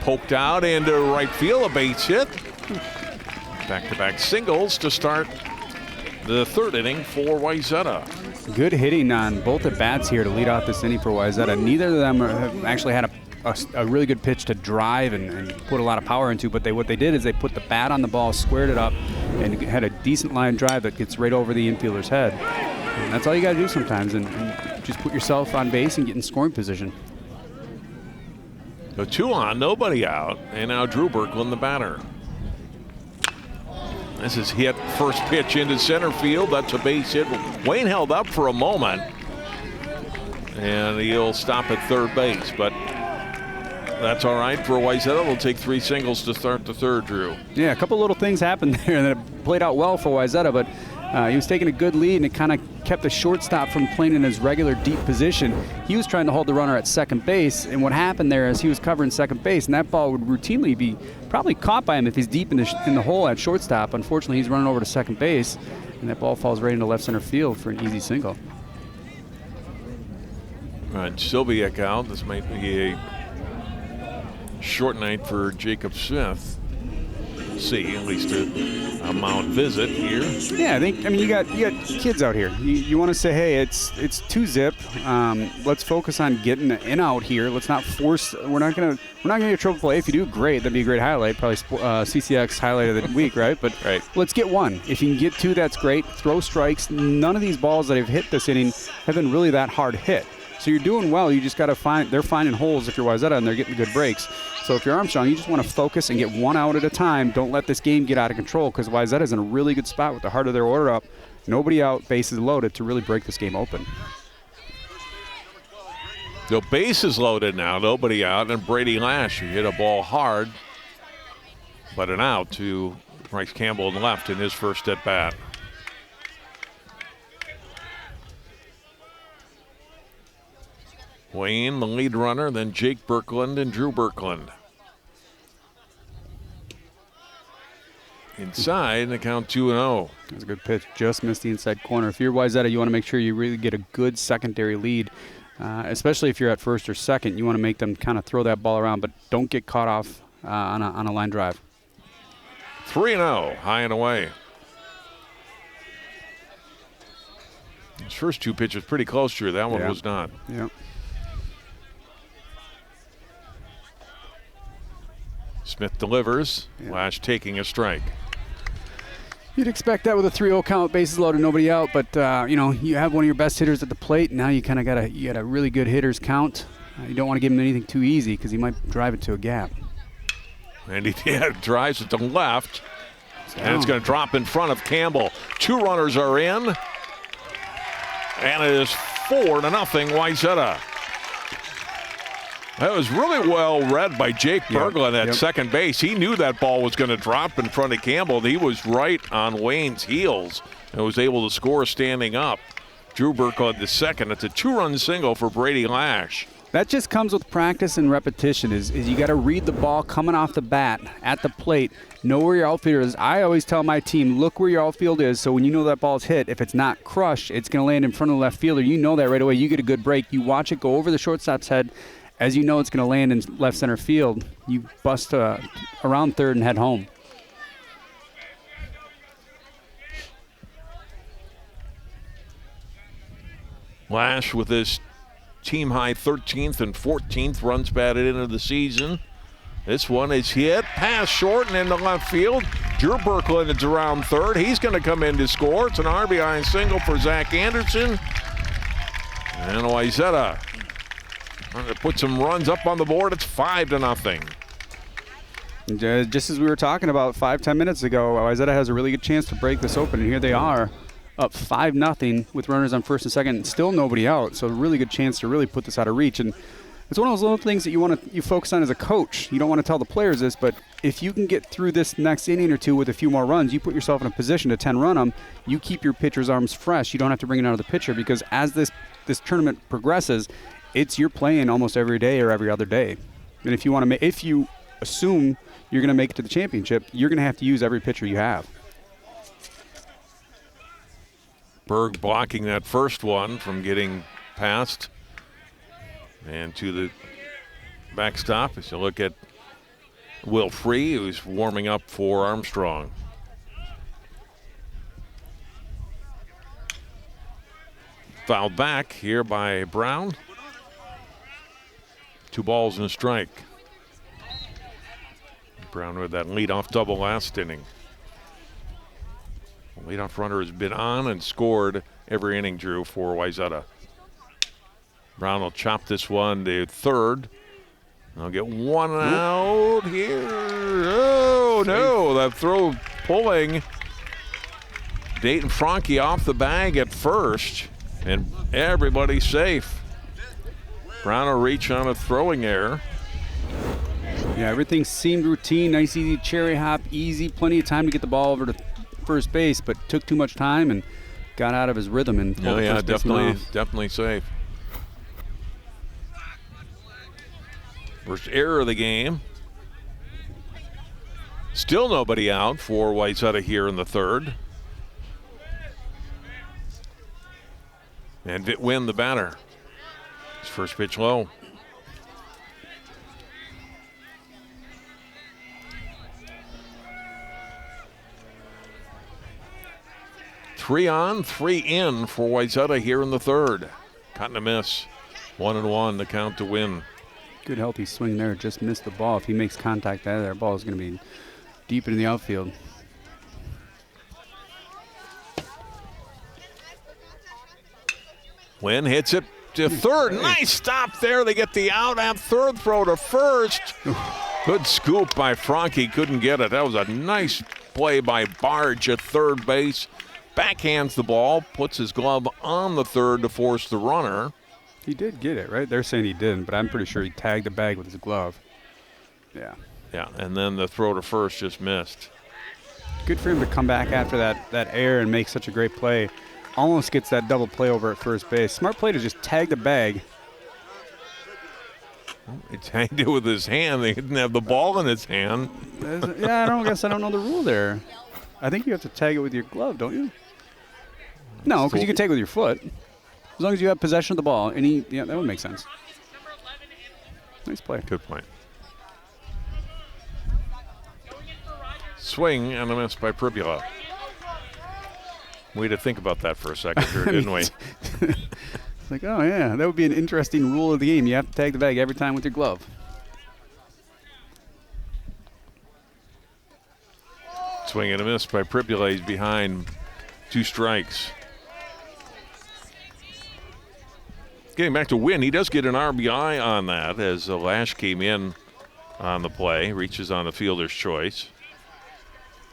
Poked out into right field, a base hit. Back-to-back singles to start the 3rd inning for Wayzata. Good hitting on both at bats here to lead off this inning for Wayzata. Neither of them have actually had a really good pitch to drive and put a lot of power into, but what they did is they put the bat on the ball, squared it up, and had a decent line drive that gets right over the infielder's head. And that's all you got to do sometimes, and just put yourself on base and get in scoring position. So 2 on, nobody out, and now Drew Birkeland, the batter. This is hit first pitch into center field. That's a base hit. Wayne held up for a moment, and he'll stop at third base, but that's all right for Wayzata. We'll take 3 singles to start the 3rd, Drew. Yeah, a couple little things happened there, and it played out well for Wayzata, but he was taking a good lead, and it kind of kept the shortstop from playing in his regular deep position. He was trying to hold the runner at second base, and what happened there is he was covering second base, and that ball would routinely be probably caught by him if he's deep in the hole at shortstop. Unfortunately, he's running over to second base, and that ball falls right into left center field for an easy single. All right, Sylviak out. This might be a short night for Jacob Smith. See, at least a mound visit here. Yeah, I mean you got kids out here. You want to say, hey, it's 2-zip. Let's focus on getting in out here. Let's not force. We're not gonna get triple play. If you do, great. That'd be a great highlight. Probably CCX highlight of the week, right? But right. Let's get 1. If you can get 2, that's great. Throw strikes. None of these balls that have hit this inning have been really that hard hit. So you're doing well. You just got to they're finding holes if you're Wayzata, and they're getting good breaks. So if you're Armstrong, you just want to focus and get 1 out at a time. Don't let this game get out of control, because Wayzata's in a really good spot with the heart of their order up. Nobody out, bases loaded to really break this game open. The base is loaded now, nobody out, and Brady Lash, who hit a ball hard, but an out to Bryce Campbell in left in his first at bat. Wayne, the lead runner, then Jake Birkeland and Drew Birkeland. Inside, the count 2-0. That's a good pitch. Just missed the inside corner. If you're Wayzata, you want to make sure you really get a good secondary lead, especially if you're at first or second. You want to make them kind of throw that ball around, but don't get caught off on a line drive. 3-0, high and away. His first 2 pitches pretty close, Drew. That one was not. Yeah. Smith delivers. Lash taking a strike. You'd expect that with a 3-0 count, bases loaded, nobody out. But you have one of your best hitters at the plate. Now you kind of got a really good hitters count. You don't want to give him anything too easy because he might drive it to a gap. And he drives it to left, and it's going to drop in front of Campbell. 2 runners are in, and it is 4-0 Wayzata. That was really well read by Jake Birkeland at second base. He knew that ball was going to drop in front of Campbell. He was right on Wayne's heels and was able to score standing up. Drew Birkeland the second. It's a 2-run single for Brady Lash. That just comes with practice and repetition. Is you got to read the ball coming off the bat at the plate, know where your outfielder is. I always tell my team, look where your outfield is, so when you know that ball's hit, if it's not crushed, it's going to land in front of the left fielder. You know that right away. You get a good break. You watch it go over the shortstop's head. As you know it's going to land in left center field, you bust around third and head home. Lash with his team-high 13th and 14th runs batted into the season. This one is hit, pass short and into left field. Drew Berkland is around third. He's going to come in to score. It's an RBI single for Zach Anderson. And Wayzata trying to put some runs up on the board. It's 5-0. Just as we were talking about 5-10 minutes ago, Wayzata has a really good chance to break this open, and here they are, up 5-0 with runners on first and second, and still nobody out. So a really good chance to really put this out of reach. And it's one of those little things that you focus on as a coach. You don't want to tell the players this, but if you can get through this next inning or two with a few more runs, you put yourself in a position to 10-run them. You keep your pitcher's arms fresh. You don't have to bring it out of the pitcher, because as this tournament progresses, you're playing almost every day or every other day. And if you assume you're going to make it to the championship, you're going to have to use every pitcher you have. Berg blocking that first one from getting past and to the backstop. As you look at Will Free, who's warming up for Armstrong. Fouled back here by Brown. 2 balls and a strike. Brown with that leadoff double last inning. The leadoff runner has been on and scored every inning, Drew, for Wayzata. Brown will chop this one to third. They'll get one out here. Oh, no. That throw pulling Dayton Franke off the bag at first, and everybody's safe. Brown will reach on a throwing error. Yeah, everything seemed routine. Nice, easy cherry hop, easy. Plenty of time to get the ball over to first base, but took too much time and got out of his rhythm. And definitely safe. First error of the game. Still nobody out for Wayzata here in the third. And Win, the batter. His first pitch low. Three on, 3 in for Wayzata here in the third. Caught a miss. 1-1 the count to Win. Good healthy swing there. Just missed the ball. If he makes contact out of there, ball is going to be deep into the outfield. Win hits it to third. Nice stop there. They get the out at third. Throw to first. Good scoop by Franke. Couldn't get it. That was a nice play by Barge at third base. Backhands the ball. Puts his glove on the third to force the runner. He did get it, right? They're saying he didn't, but I'm pretty sure he tagged the bag with his glove. Yeah. Yeah, and then the throw to first just missed. Good for him to come back after that error and make such a great play. Almost gets that double play over at first base. Smart play to just tag the bag. He tagged it with his hand. He didn't have the ball in his hand. Yeah, I guess I don't know the rule there. I think you have to tag it with your glove, don't you? No, because you can tag it with your foot. As long as you have possession of the ball. Yeah, that would make sense. Nice play. Good point. Swing and a miss by Pribula. We had to think about that for a second here, didn't we? It's like, oh, yeah, that would be an interesting rule of the game. You have to tag the bag every time with your glove. Swing and a miss by Pribula. He's behind 2 strikes. Getting back to Win, he does get an RBI on that as Lash came in on the play, reaches on the fielder's choice.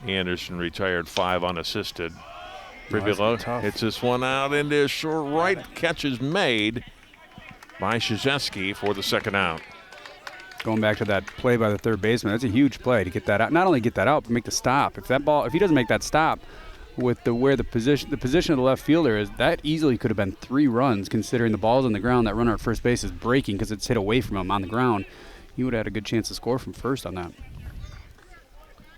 Anderson retired 5 unassisted. Pribula hits this one out into short right. Catch is made by Krzyzewski for the second out. Going back to that play by the third baseman, that's a huge play to get that out. Not only get that out, but make the stop. If he doesn't make that stop with the position of the left fielder is, that easily could have been 3 runs, considering the ball's on the ground. That runner at first base is breaking because it's hit away from him on the ground. He would have had a good chance to score from first on that.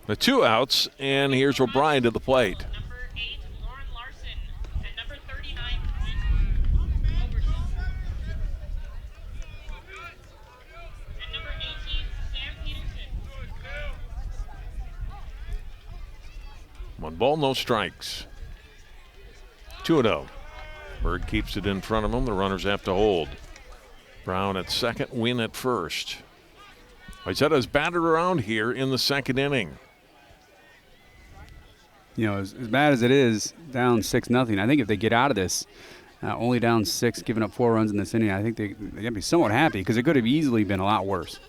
The 2 outs, and here's O'Brien to the plate. Number 8, Lauren Larson, and number 39, and number 18, Sam Peterson. 1 ball, no strikes. 2-0. Bird keeps it in front of him. The runners have to hold. Brown at second, Wynn at first. Wayzata's battered around here in the second inning. You know, as bad as it is, down 6-0, I think if they get out of this, only down 6, giving up 4 runs in this inning, I think they're going to be somewhat happy because it could have easily been a lot worse.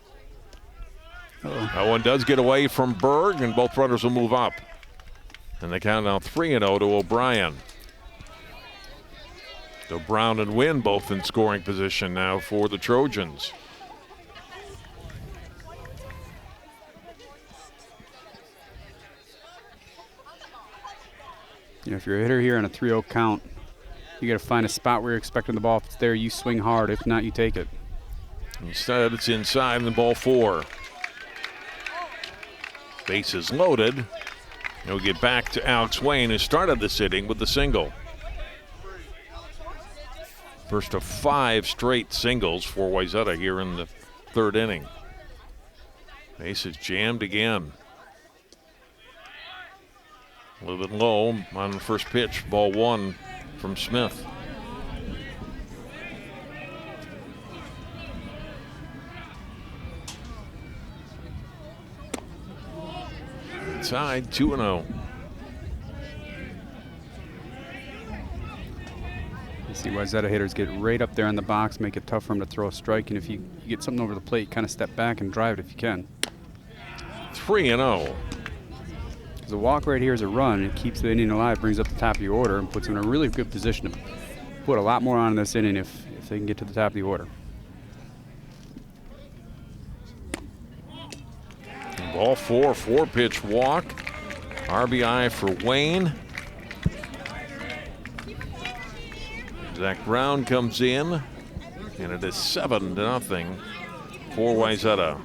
That one does get away from Berg, and both runners will move up. And they count now 3-0 to O'Brien. So Brown and Wynn both in scoring position now for the Trojans. You know, if you're a hitter here on a 3-0 count, you got to find a spot where you're expecting the ball. If it's there, you swing hard. If not, you take it. Instead, it's inside and the ball 4. Bases loaded. He'll get back to Alex Wayne, who started the inning with the single. First of 5 straight singles for Wayzata here in the third inning. Bases jammed again. A little bit low on the first pitch, ball 1 from Smith. Inside, 2-0. You see Wayzata hitters get right up there in the box, make it tough for them to throw a strike, and if you get something over the plate, kind of step back and drive it if you can. 3-0. The walk right here is a run. It keeps the inning alive, brings up the top of the order, and puts them in a really good position to put a lot more on in this inning if they can get to the top of the order. Ball 4, 4-pitch walk. RBI for Wayne. Zach Brown comes in, and it is 7-0 for Wayzata.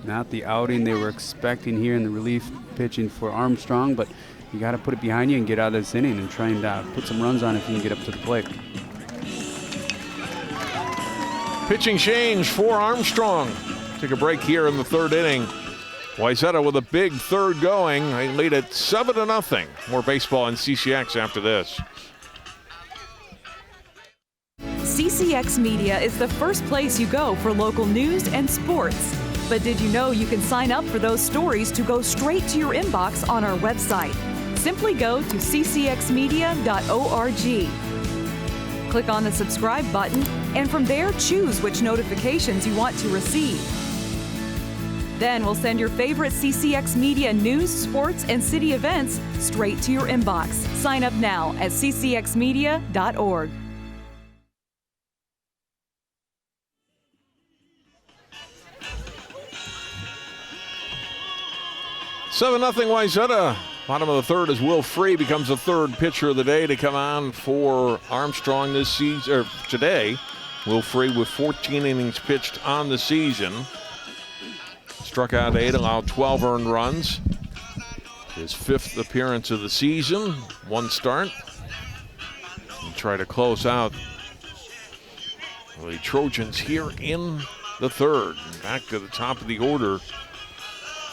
Not the outing they were expecting here in the relief pitching for Armstrong, but you got to put it behind you and get out of this inning and try and put some runs on if you can get up to the plate. Pitching change for Armstrong. Take a break here in the third inning. Wayzata with a big third going. They lead at 7-0. More baseball on CCX after this. CCX Media is the first place you go for local news and sports. But did you know you can sign up for those stories to go straight to your inbox on our website? Simply go to ccxmedia.org. Click on the subscribe button, and from there choose which notifications you want to receive. Then we'll send your favorite CCX Media news, sports, and city events straight to your inbox. Sign up now at ccxmedia.org. 7-0 Wayzata. Bottom of the third as Will Free becomes the third pitcher of the day to come on for Armstrong this season, or today. Will Free with 14 innings pitched on the season. Struck out 8, allowed 12 earned runs. His 5th appearance of the season, 1 start. And try to close out the Trojans here in the third. Back to the top of the order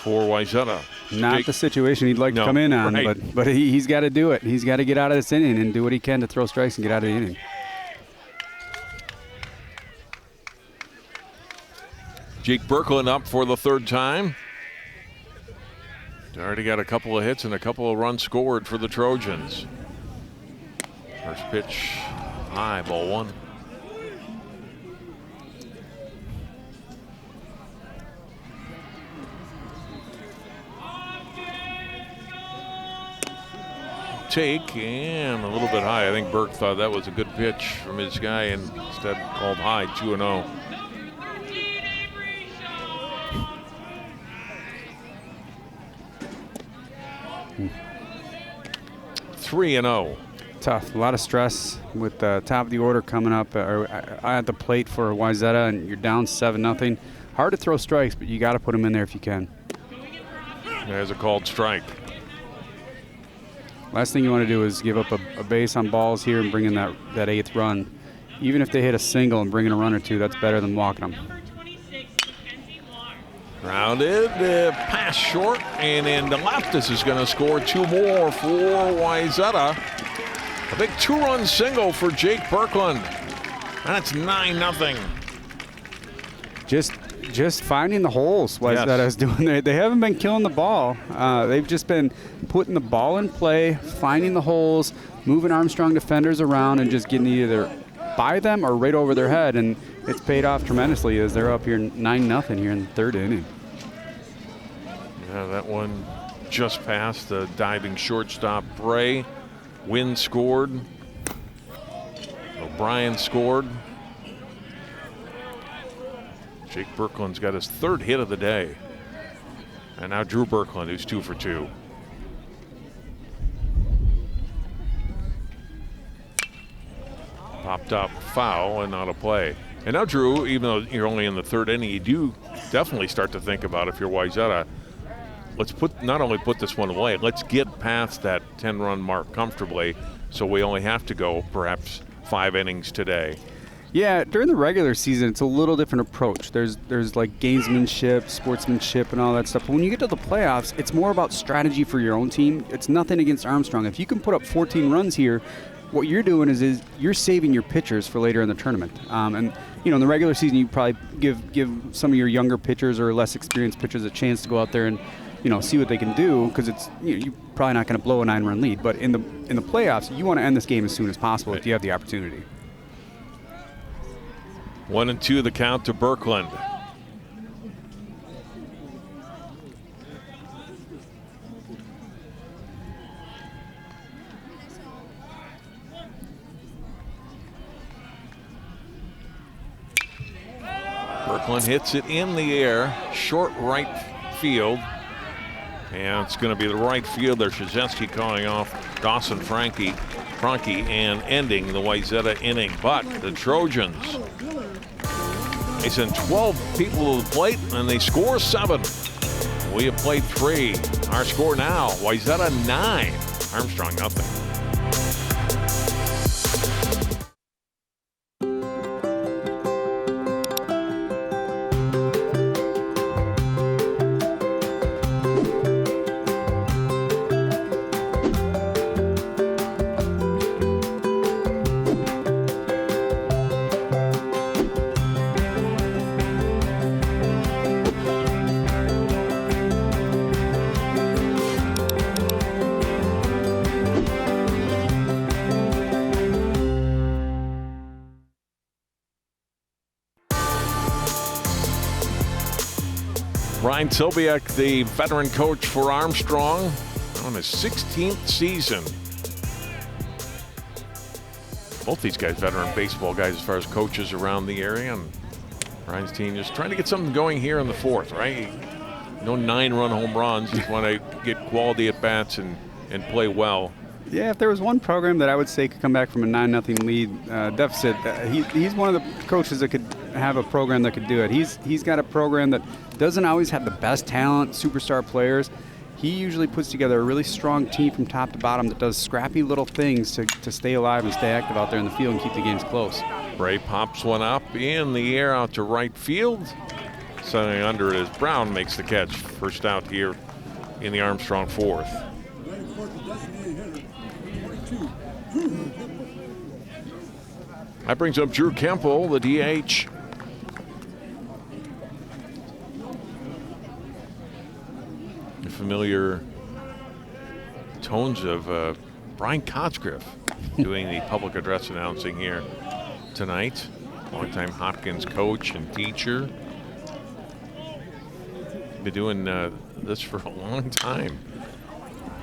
for Wayzata. Not the situation he'd like to come in on, right. but he's got to do it. He's got to get out of this inning and do what he can to throw strikes and get out of the inning. Jake Berkland up for the third time. Already got a couple of hits and a couple of runs scored for the Trojans. First pitch, high, ball 1. Take and a little bit high. I think Burke thought that was a good pitch from his guy and instead called high, 2-0. Three and 0. Tough. A lot of stress with the top of the order coming up at the plate for Wayzata, and you're down 7-0. Hard to throw strikes, but you got to put them in there if you can. There's a called strike. Last thing you want to do is give up a base on balls here and bring in that 8th run. Even if they hit a single and bring in a run or two, that's better than walking them. Grounded, pass short, and in the left. This is going to score 2 more for Wayzata. A big 2-run single for Jake Birkland. That's 9-0. Just finding the holes, Wayzata's doing. They haven't been killing the ball. They've just been putting the ball in play, finding the holes, moving Armstrong defenders around, and just getting either by them or right over their head. And it's paid off tremendously as they're up here 9-0 here in the 3rd inning. Yeah, that one just past the diving shortstop Bray. Wynn scored. O'Brien scored. Jake Birkland's got his 3rd hit of the day. And now Drew Birkland, who's 2 for 2. Popped up foul and not a play. And now Drew, even though you're only in the 3rd inning, you do definitely start to think about, if you're Wayzata, let's not only put this one away, let's get past that 10-run mark comfortably, so we only have to go perhaps 5 innings today. Yeah, during the regular season, it's a little different approach. There's like gamesmanship, sportsmanship, and all that stuff. But when you get to the playoffs, it's more about strategy for your own team. It's nothing against Armstrong. If you can put up 14 runs here, what you're doing is you're saving your pitchers for later in the tournament. And in the regular season, you probably give some of your younger pitchers or less experienced pitchers a chance to go out there and see what they can do, because it's you're probably not going to blow a 9-run lead. But in the playoffs, you want to end this game as soon as possible if you have the opportunity. 1-2 the count to Birkland. Birkland hits it in the air, short right field. And it's going to be the right fielder, Krzyzewski, calling off Dawson Franke and ending the Wayzata inning. But the Trojans, they send 12 people to the plate and they score 7. We have played 3. Our score now, Wayzata 9, Armstrong nothing. Ryan Tilbiak, the veteran coach for Armstrong, on his 16th season. Both these guys, veteran baseball guys as far as coaches around the area. And Ryan's team just trying to get something going here in the 4th, right? No 9-run home runs. Just want to get quality at bats and play well. Yeah, if there was one program that I would say could come back from a 9-0 lead deficit, he's one of the coaches that could have a program that could do it. He's got a program that doesn't always have the best talent, superstar players. He usually puts together a really strong team from top to bottom that does scrappy little things to stay alive and stay active out there in the field and keep the games close. Bray pops one up in the air out to right field. Setting under it as Brown makes the catch. First out here in the Armstrong 4th. That brings up Drew Kemple, the DH. The familiar tones of Brian Cosgriff doing the public address announcing here tonight. Longtime Hopkins coach and teacher. Been doing this for a long time.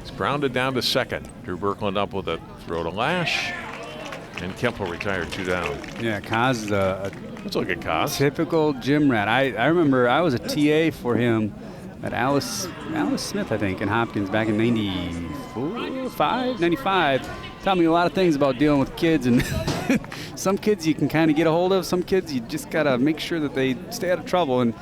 It's grounded down to second. Drew Birkland up with a throw to Lash. And Kemple retired 2 down. Yeah, Kaz is let's look at Kaz. Typical gym rat. I remember I was a TA for him at Alice Smith, I think, in Hopkins back in 95. Taught me a lot of things about dealing with kids, and some kids you can kind of get a hold of. Some kids you just got to make sure that they stay out of trouble. And,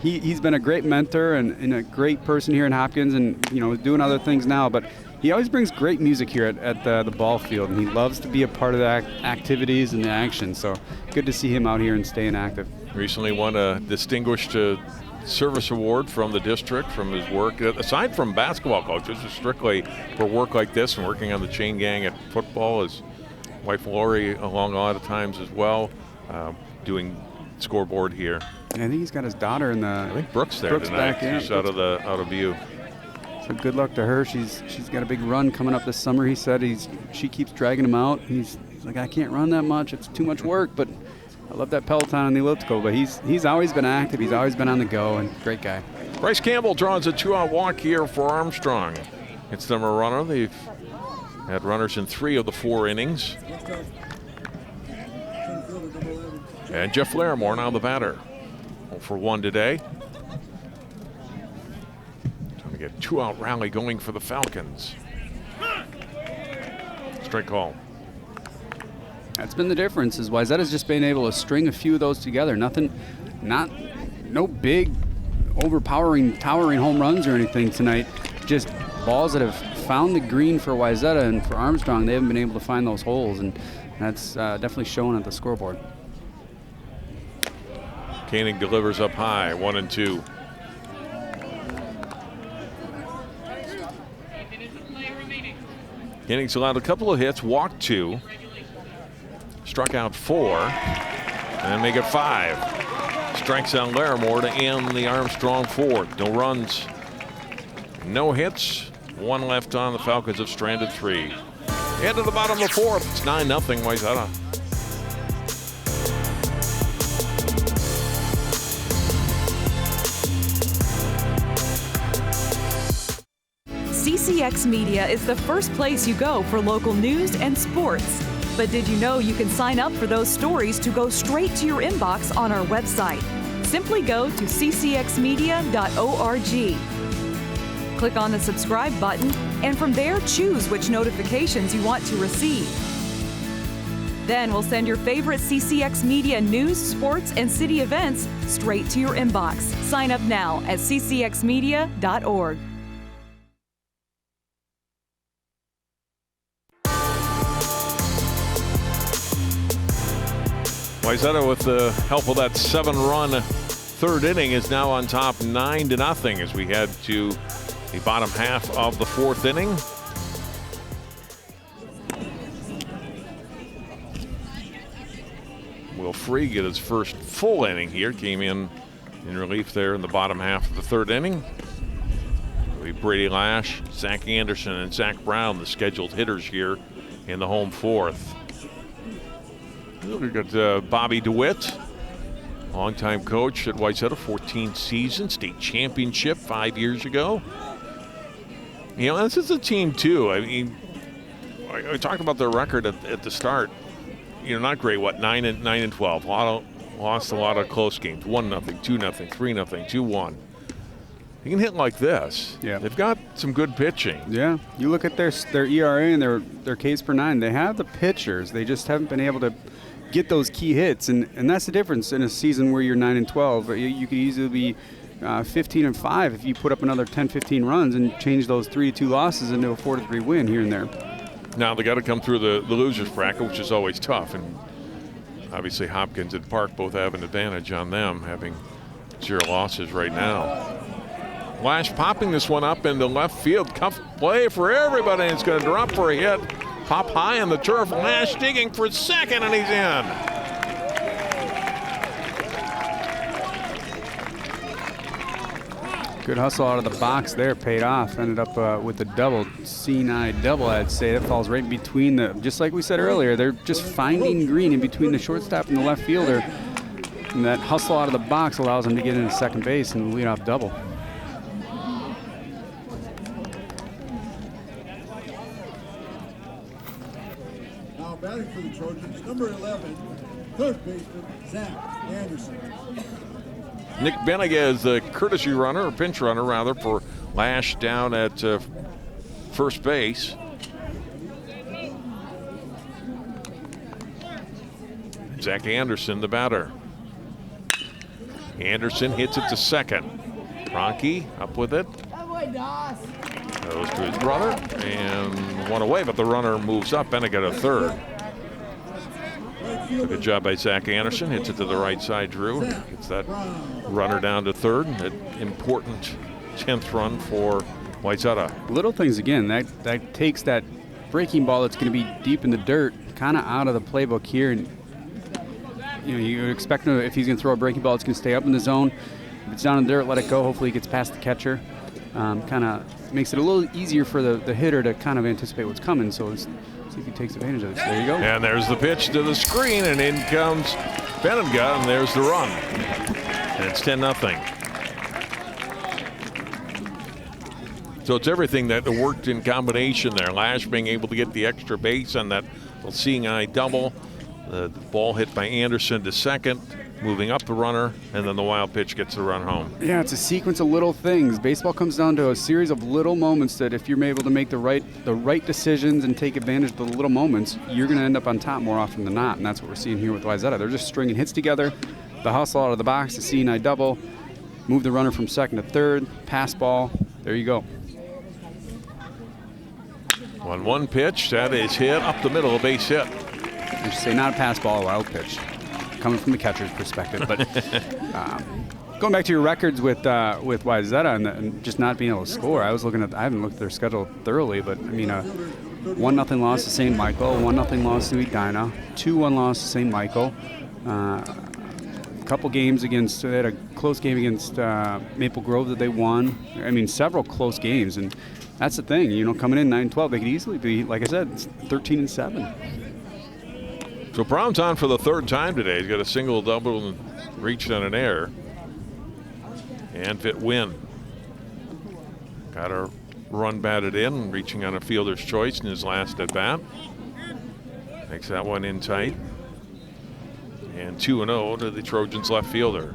he's been a great mentor and a great person here in Hopkins and, doing other things now. But he always brings great music here at the ball field, and he loves to be a part of the activities and the action. So good to see him out here and staying active. Recently won a distinguished service award from the district from his work. Aside from basketball coaches, is strictly for work like this and working on the chain gang at football. His wife Lori along a lot of times as well, doing scoreboard here. Yeah, I think he's got his daughter in the. I think Brooks there tonight. Back, yeah. She's out of view. So good luck to her. She's got a big run coming up this summer. He said she keeps dragging him out. He's like, I can't run that much. It's too much work. But I love that Peloton and the elliptical. But he's always been active. He's always been on the go, and great guy. Bryce Campbell draws a 2-out walk here for Armstrong. It's them a runner. They've had runners in 3 of the 4 innings. And Jeff Larimore now the batter. 0 for 1 today. Trying to get 2-out rally going for the Falcons. Strike call. That's been the difference. Is Wayzata's just been able to string a few of those together. No big, overpowering, towering home runs or anything tonight. Just balls that have found the green for Wayzata, and for Armstrong, they haven't been able to find those holes, and that's definitely shown at the scoreboard. Koenig delivers up high, 1-2. Koenig's allowed a couple of hits, walked 2, struck out 4, and then make it 5. Strikes out Larimore to end the Armstrong 4th. No runs, no hits, 1 left on. The Falcons have stranded 3. Into the bottom of the 4th. It's 9-0 Wayzata. CCX Media is the first place you go for local news and sports. But did you know you can sign up for those stories to go straight to your inbox on our website? Simply go to ccxmedia.org. Click on the subscribe button, and from there choose which notifications you want to receive. Then we'll send your favorite CCX Media news, sports, and city events straight to your inbox. Sign up now at ccxmedia.org. Wayzata, with the help of that 7-run 3rd inning, is now on top 9-0 as we head to the bottom half of the 4th inning. Will Free get his first full inning here. Came in relief there in the bottom half of the 3rd inning. Brady Lash, Zach Anderson, and Zach Brown, the scheduled hitters here in the home 4th. We've got Bobby DeWitt, longtime coach at Wayzata, 14 seasons, state championship 5 years ago. You know, this is a team too. I mean, I talked about their record at the start. You know, not great. 9-12. Lost a lot of close games. 1-0, 2-0, 3-0, 2-1. You can hit like this. Yeah, they've got some good pitching. Yeah, you look at their ERA and their Ks per 9. They have the pitchers. They just haven't been able to get those key hits, and that's the difference in a season where you're 9-12. You could easily be 15-5 if you put up another 10-15 runs and change those 3-2 losses into a 4-3 win here and there. Now they got to come through the losers bracket, which is always tough, and obviously Hopkins and Park both have an advantage on them, having 0 losses right now. Lash popping this one up into left field. Cuff play for everybody. It's going to drop for a hit. Pop high on the turf. Lash digging for second, and he's in. Good hustle out of the box there. Paid off. Ended up with a double. C9 double, I'd say. That falls right in between the, just like we said earlier, they're just finding green in between the shortstop and the left fielder. And that hustle out of the box allows them to get into second base and lead off double. Batting for the Trojans, number 11, third baseman, Zach Anderson. Nick Benniga is the courtesy runner, or pinch runner rather, for Lash down at first base. Zach Anderson, the batter. Anderson hits it to second. Ronke up with it. Goes to his brother and one away, but the runner moves up. Benniga to third. Good job by Zach Anderson. Hits it to the right side, Drew. Gets that runner down to third. An important 10th run for Wayzata. Little things again. That takes that breaking ball that's going to be deep in the dirt kind of out of the playbook here. And you expect him, if he's going to throw a breaking ball, it's going to stay up in the zone. If it's down in the dirt, let it go. Hopefully he gets past the catcher. Kind of makes it a little easier for the hitter to kind of anticipate what's coming. So let's see if he takes advantage of it. There you go. And there's the pitch to the screen, and in comes Benninga, and there's the run. And it's 10-0. So it's everything that worked in combination there. Lash being able to get the extra base on that seeing eye double. The ball hit by Anderson to second, moving up the runner, and then the wild pitch gets the run home. Yeah, it's a sequence of little things. Baseball comes down to a series of little moments that if you're able to make the right decisions and take advantage of the little moments, you're going to end up on top more often than not, and that's what we're seeing here with Wayzata. They're just stringing hits together, the hustle out of the box, the seeing eye double, move the runner from second to third, pass ball. There you go. 1-1 pitch, that is hit up the middle, a base hit. I should say not a pass ball, a wild pitch. Coming from the catcher's perspective, but going back to your records with Wayzata and just not being able to score, I haven't looked at their schedule thoroughly, but I mean, 1-0 loss to St. Michael, 1-0 loss to Edina, 2-1 loss to St. Michael. A couple games against, they had a close game against Maple Grove that they won. I mean, several close games, and that's the thing. Coming in 9-12, they could easily be, like I said, 13-7. So Brown's on for the third time today. He's got a single, double, and reached on an error. And Fit win. Got a run batted in, reaching on a fielder's choice in his last at bat. Makes that one in tight. And 2-0 to the Trojans' left fielder.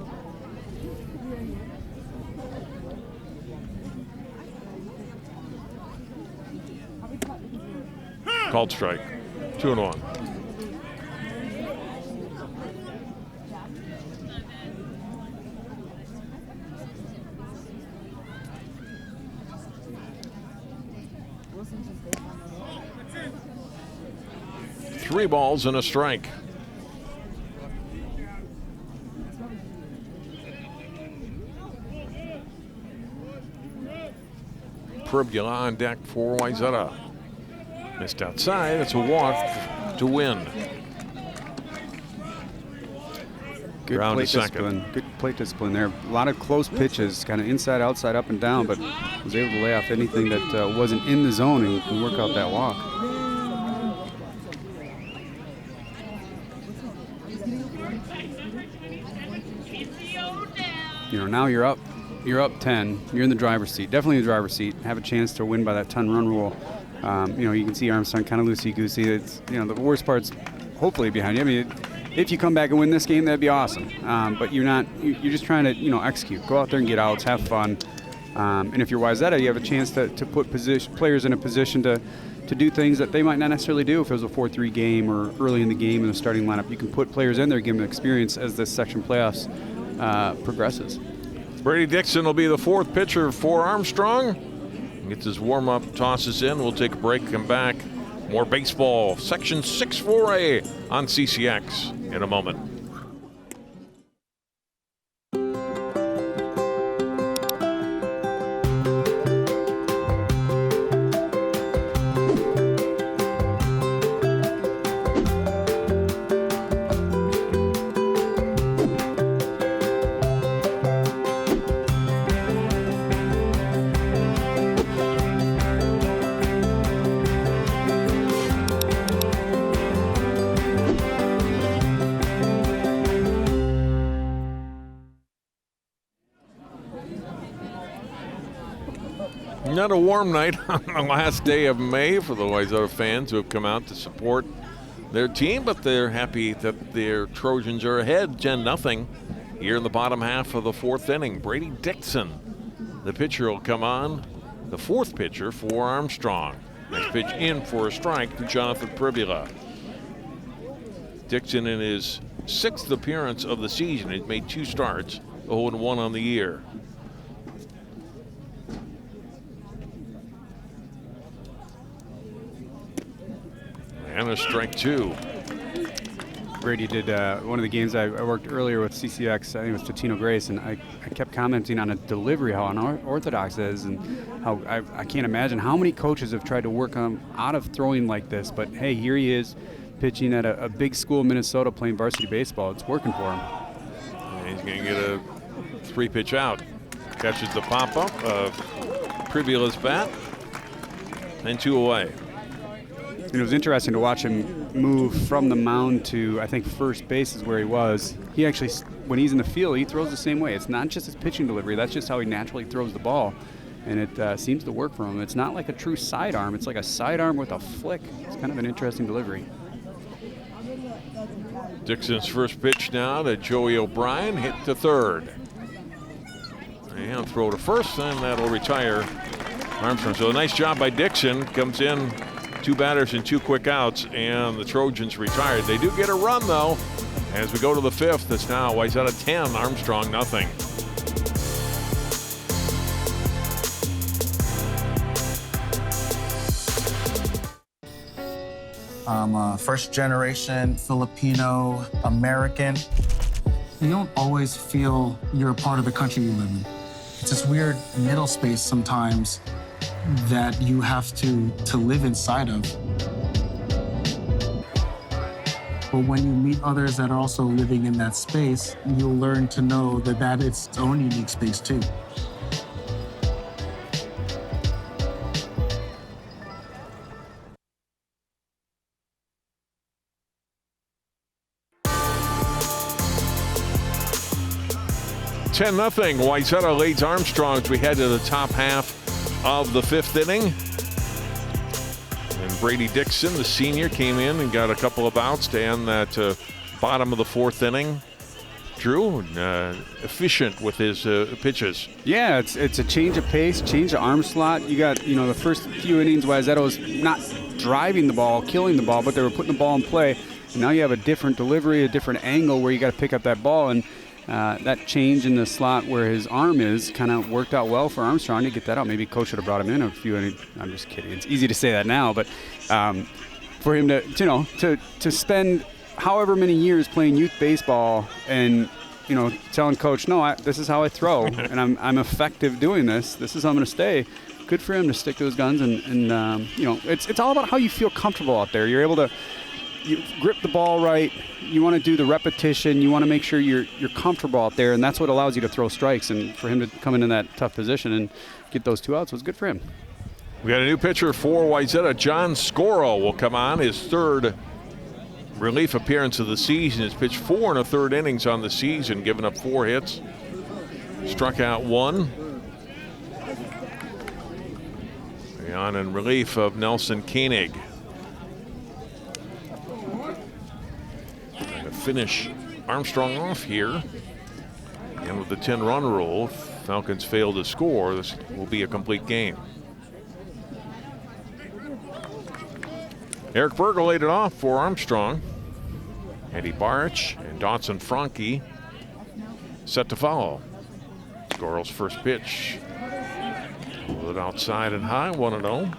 Called strike. 2-1. Three balls and a strike. Pribula on deck for Wayzata. Missed outside. It's a walk to win. Good Brown plate to second. discipline. Good plate discipline there. A lot of close pitches, kind of inside, outside, up and down, but was able to lay off anything that wasn't in the zone and work out that walk. Now you're up 10. You're in the driver's seat, definitely in the driver's seat. Have a chance to win by that 10-run rule. You can see Armstrong kind of loosey-goosey. It's, the worst part's hopefully behind you. I mean, if you come back and win this game, that'd be awesome. But you're not. You're just trying to, execute. Go out there and get outs, have fun. And if you're Wayzata, you have a chance to put players in a position to do things that they might not necessarily do if it was a 4-3 game or early in the game in the starting lineup. You can put players in there, give them experience as this section playoffs progresses. Brady Dixon will be the fourth pitcher for Armstrong. Gets his warm-up, tosses in. We'll take a break, come back. More baseball, Section 6-4A on CCX in a moment. Not a warm night on the last day of May for the Wayzata fans who have come out to support their team, but they're happy that their Trojans are ahead 10-0 here in the bottom half of the fourth inning. Brady Dixon, the pitcher, will come on, the fourth pitcher for Armstrong. Next pitch in for a strike to Jonathan Pribula. Dixon in his sixth appearance of the season. He's made 2 starts, 0-1 on the year. And a strike 2. Brady did one of the games I worked earlier with CCX. I think it was Totino Grace, and I kept commenting on a delivery, how unorthodox it is, and how I can't imagine how many coaches have tried to work him out of throwing like this. But hey, here he is, pitching at a big school in Minnesota, playing varsity baseball. It's working for him. And he's going to get a 3-pitch out. Catches the pop-up of Privula's bat, and 2 away. And it was interesting to watch him move from the mound to, I think, first base is where he was. He actually, when he's in the field, he throws the same way. It's not just his pitching delivery. That's just how he naturally throws the ball. And it seems to work for him. It's not like a true sidearm. It's like a sidearm with a flick. It's kind of an interesting delivery. Dixon's first pitch now to Joey O'Brien, hit to third. And throw to first, and that'll retire Armstrong. So a nice job by Dixon. Comes in, 2 batters and 2 quick outs, and the Trojans retired. They do get a run, though. As we go to the 5th, it's now Wayzata 10, Armstrong nothing. I'm a first-generation Filipino American. You don't always feel you're a part of the country you live in. It's this weird middle space sometimes that you have to live inside of. But when you meet others that are also living in that space, you'll learn to know that it's its own unique space too. Nothing. Wayzata leads Armstrong as we head to the top half of the 5th inning. And Brady Dixon, the senior, came in and got a couple of outs to end that bottom of the 4th inning. Drew, efficient with his pitches. Yeah, it's a change of pace, change of arm slot. You got, the first few innings, Wayzata was not driving the ball, killing the ball, but they were putting the ball in play. And now you have a different delivery, a different angle where you got to pick up that ball. And that change in the slot where his arm is kind of worked out well for Armstrong to get that out. Maybe coach should have brought him in a few innings. I'm just kidding. It's easy to say that now, but for him to spend however many years playing youth baseball and telling coach, no, this is how I throw, and I'm effective doing this. This is how I'm going to stay. Good for him to stick to his guns, and it's all about how you feel comfortable out there. You're able to. You grip the ball right. You want to do the repetition. You want to make sure you're comfortable out there, and that's what allows you to throw strikes. And for him to come in that tough position and get those 2 outs was good for him. We got a new pitcher for Wayzata. John Scoro will come on, his 3rd relief appearance of the season. He's pitched 4 1/3 innings on the season, giving up 4 hits, struck out 1. On in relief of Nelson Koenig. Finish Armstrong off here, and with the 10-run rule, if Falcons fail to score, this will be a complete game. Eric Berger laid it off for Armstrong. Eddie Barich and Dawson Franke set to follow. Scoro's first pitch, pulled it outside and high, 1-0.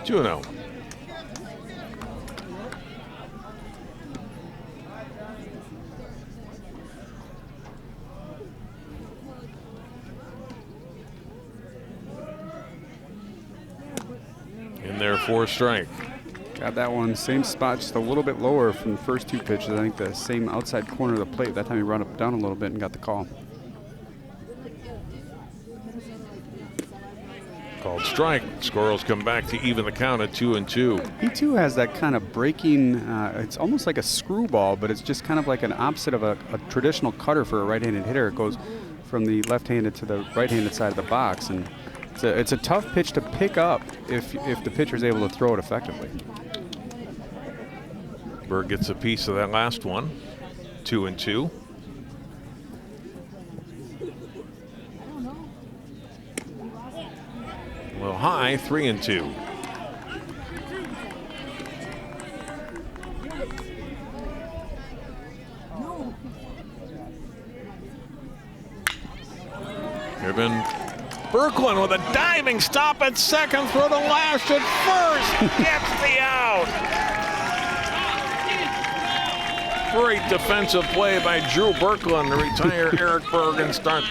Juno. In there for a strike. Got that one, same spot, just a little bit lower from the first 2 pitches. I think the same outside corner of the plate. That time he ran up down a little bit and got the call. Called strike. Scoro's come back to even the count at 2-2. He too has that kind of breaking, it's almost like a screwball, but it's just kind of like an opposite of a traditional cutter for a right-handed hitter. It goes from the left-handed to the right-handed side of the box, and it's a tough pitch to pick up if the pitcher's able to throw it effectively. Berg gets a piece of that last one. 2-2. Well, high, 3-2. There have been Berkland with a diving stop at second, throw to Lash at first, gets the out. Great defensive play by Drew Berkland to retire Eric Berg and start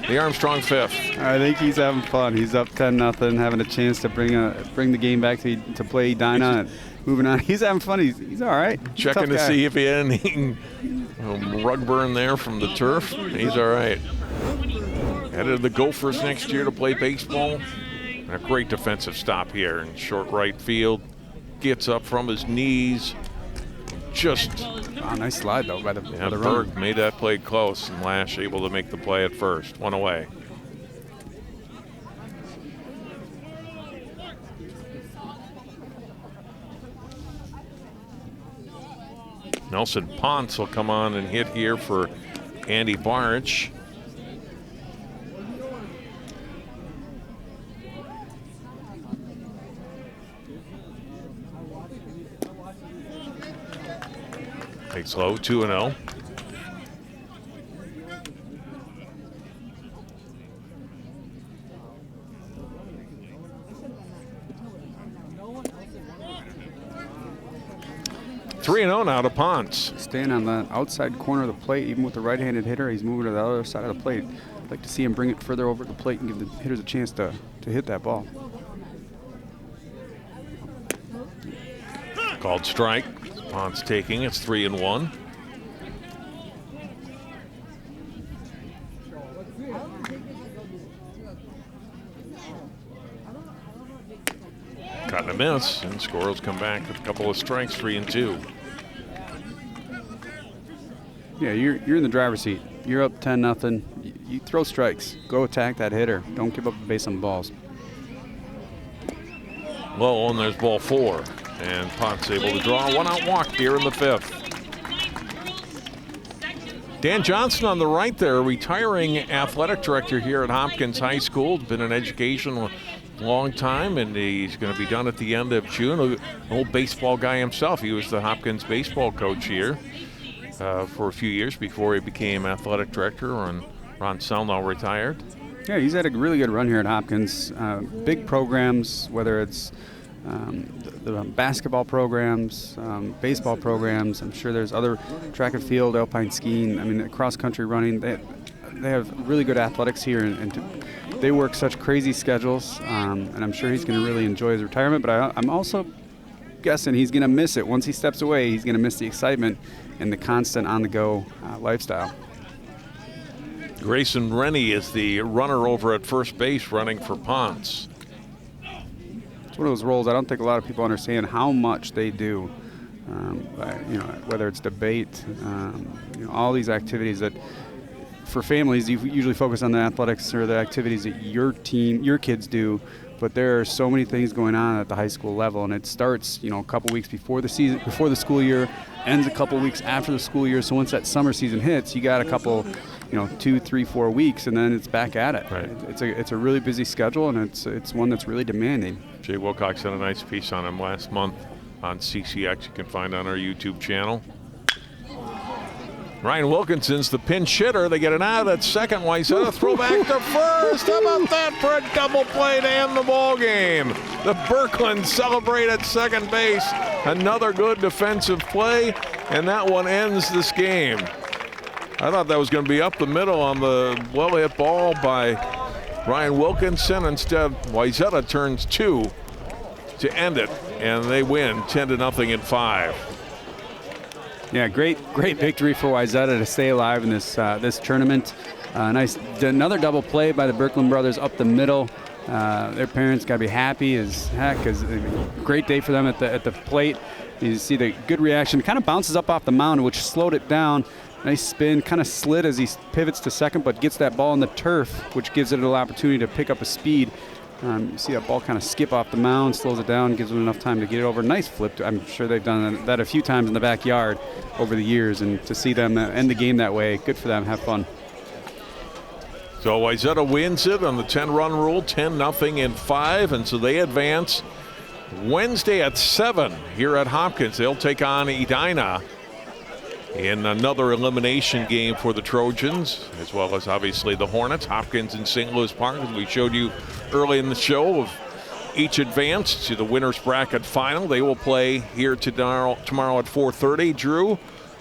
the Armstrong fifth. I think he's having fun. He's up 10-0, having a chance to bring the game back to play Edina and moving on. He's having fun. He's all right. Checking to see if he had any rug burn there from the turf. He's all right. Headed to the Gophers next year to play baseball. And a great defensive stop here in short right field. Gets up from his knees. Just nice slide though by the Berg made that play close, and Lash able to make the play at first. One away. Nelson Ponce will come on and hit here for Andy Barch. Takes low, 2-0. Three and 0 now to Ponce. Staying on the outside corner of the plate, even with the right-handed hitter, he's moving to the other side of the plate. I'd like to see him bring it further over the plate and give the hitters a chance to hit that ball. Called strike. Ponce taking, it's 3-1. Got a miss, and Squirrels come back with a couple of strikes, 3-2. Yeah, you're in the driver's seat. You're up 10-0. You throw strikes. Go attack that hitter. Don't give up a base on balls. Low, and there's ball 4. And Ponce able to draw a one-out walk here in the fifth. Dan Johnson on the right there, retiring athletic director here at Hopkins High School. Been in education a long time, and he's going to be done at the end of June. An old baseball guy himself. He was the Hopkins baseball coach here for a few years before he became athletic director, and Ron Selnow retired. Yeah, he's had a really good run here at Hopkins. Big programs, whether it's the basketball programs, baseball programs. I'm sure there's other track and field, alpine skiing. I mean, cross-country running. They have really good athletics here, and they work such crazy schedules. And I'm sure he's going to really enjoy his retirement. But I'm also guessing he's going to miss it. Once he steps away, he's going to miss the excitement and the constant on-the-go lifestyle. Grayson Rennie is the runner over at first base, running for Ponce. It's one of those roles I don't think a lot of people understand how much they do. Whether it's debate, all these activities that, for families, you usually focus on the athletics or the activities that your kids do. But there are so many things going on at the high school level, and it starts, a couple weeks before the season, before the school year, ends a couple weeks after the school year. So once that summer season hits, you got a couple, 2, 3, 4 weeks, and then it's back at it. Right. It's a really busy schedule, and it's one that's really demanding. Jay Wilcox had a nice piece on him last month on CCX. You can find on our YouTube channel. Ryan Wilkinson's the pinch hitter. They get an out at second. Wayzata throw back to first. How about that for a double play to end the ball game? The Berkland celebrate at second base. Another good defensive play, and that one ends this game. I thought that was going to be up the middle on the well-hit ball by Ryan Wilkinson. Instead, Wayzata turns 2 to end it, and they win 10-0 in 5. Yeah, great victory for Wayzata to stay alive in this tournament. Another double play by the Berkland brothers up the middle. Their parents got to be happy as heck, because a great day for them at the plate. You see the good reaction. Kind of bounces up off the mound, which slowed it down. Nice spin, kind of slid as he pivots to second, but gets that ball in the turf, which gives it an opportunity to pick up a speed. You see that ball kind of skip off the mound, slows it down, gives them enough time to get it over. Nice flip. I'm sure they've done that a few times in the backyard over the years, and to see them end the game that way, good for them. Have fun. So Wayzata wins it on the 10-run rule, 10-0 in 5, and so they advance Wednesday at 7 here at Hopkins. They'll take on Edina. in another elimination game for the Trojans, as well as obviously the Hornets. Hopkins and St. Louis Park, as we showed you early in the show, of each advanced to the winner's bracket final. They will play here tomorrow at 4:30. Drew,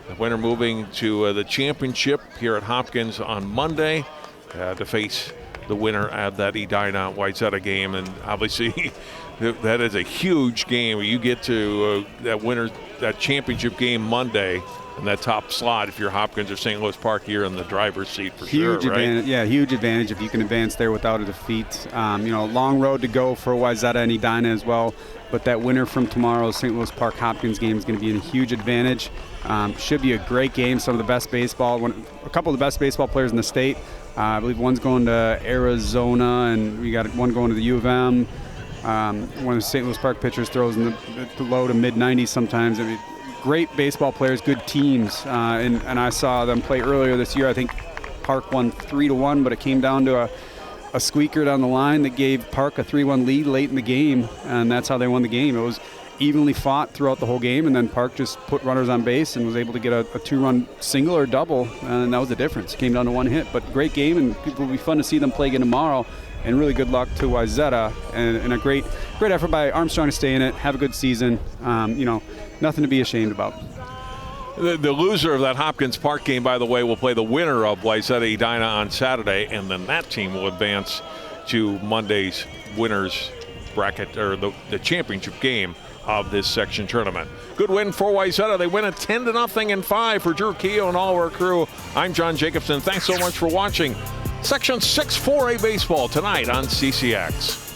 the winner moving to the championship here at Hopkins on Monday to face the winner of that Edina Wayzata game. And obviously that is a huge game. You get to that championship game Monday in that top slot. If you're Hopkins or St. Louis Park, you're in the driver's seat for huge sure, advantage, right? Yeah, huge advantage if you can advance there without a defeat. Long road to go for Wayzata and Edina as well, but that winner from tomorrow's St. Louis Park Hopkins game is going to be a huge advantage. Should be a great game. Some of the best baseball, a couple of the best baseball players in the state. I believe one's going to Arizona, and we got one going to the U of M. One of the St. Louis Park pitchers throws in the low to mid-90s sometimes. I mean, great baseball players, good teams, and I saw them play earlier this year. I think Park won 3-1, but it came down to a squeaker down the line that gave Park a 3-1 lead late in the game, and that's how they won the game. It was evenly fought throughout the whole game, and then Park just put runners on base and was able to get a 2-run single or double, and that was the difference. It came down to one hit, but great game, and it will be fun to see them play again tomorrow. And really good luck to Wayzata, and a great effort by Armstrong to stay in it, have a good season. Nothing to be ashamed about. The loser of that Hopkins Park game, by the way, will play the winner of Wayzata Edina on Saturday, and then that team will advance to Monday's winners bracket, or the championship game of this section tournament. Good win for Wayzata. They win it 10-0 in 5 for Drew Keogh and all of our crew. I'm John Jacobson. Thanks so much for watching Section 6 4A Baseball tonight on CCX.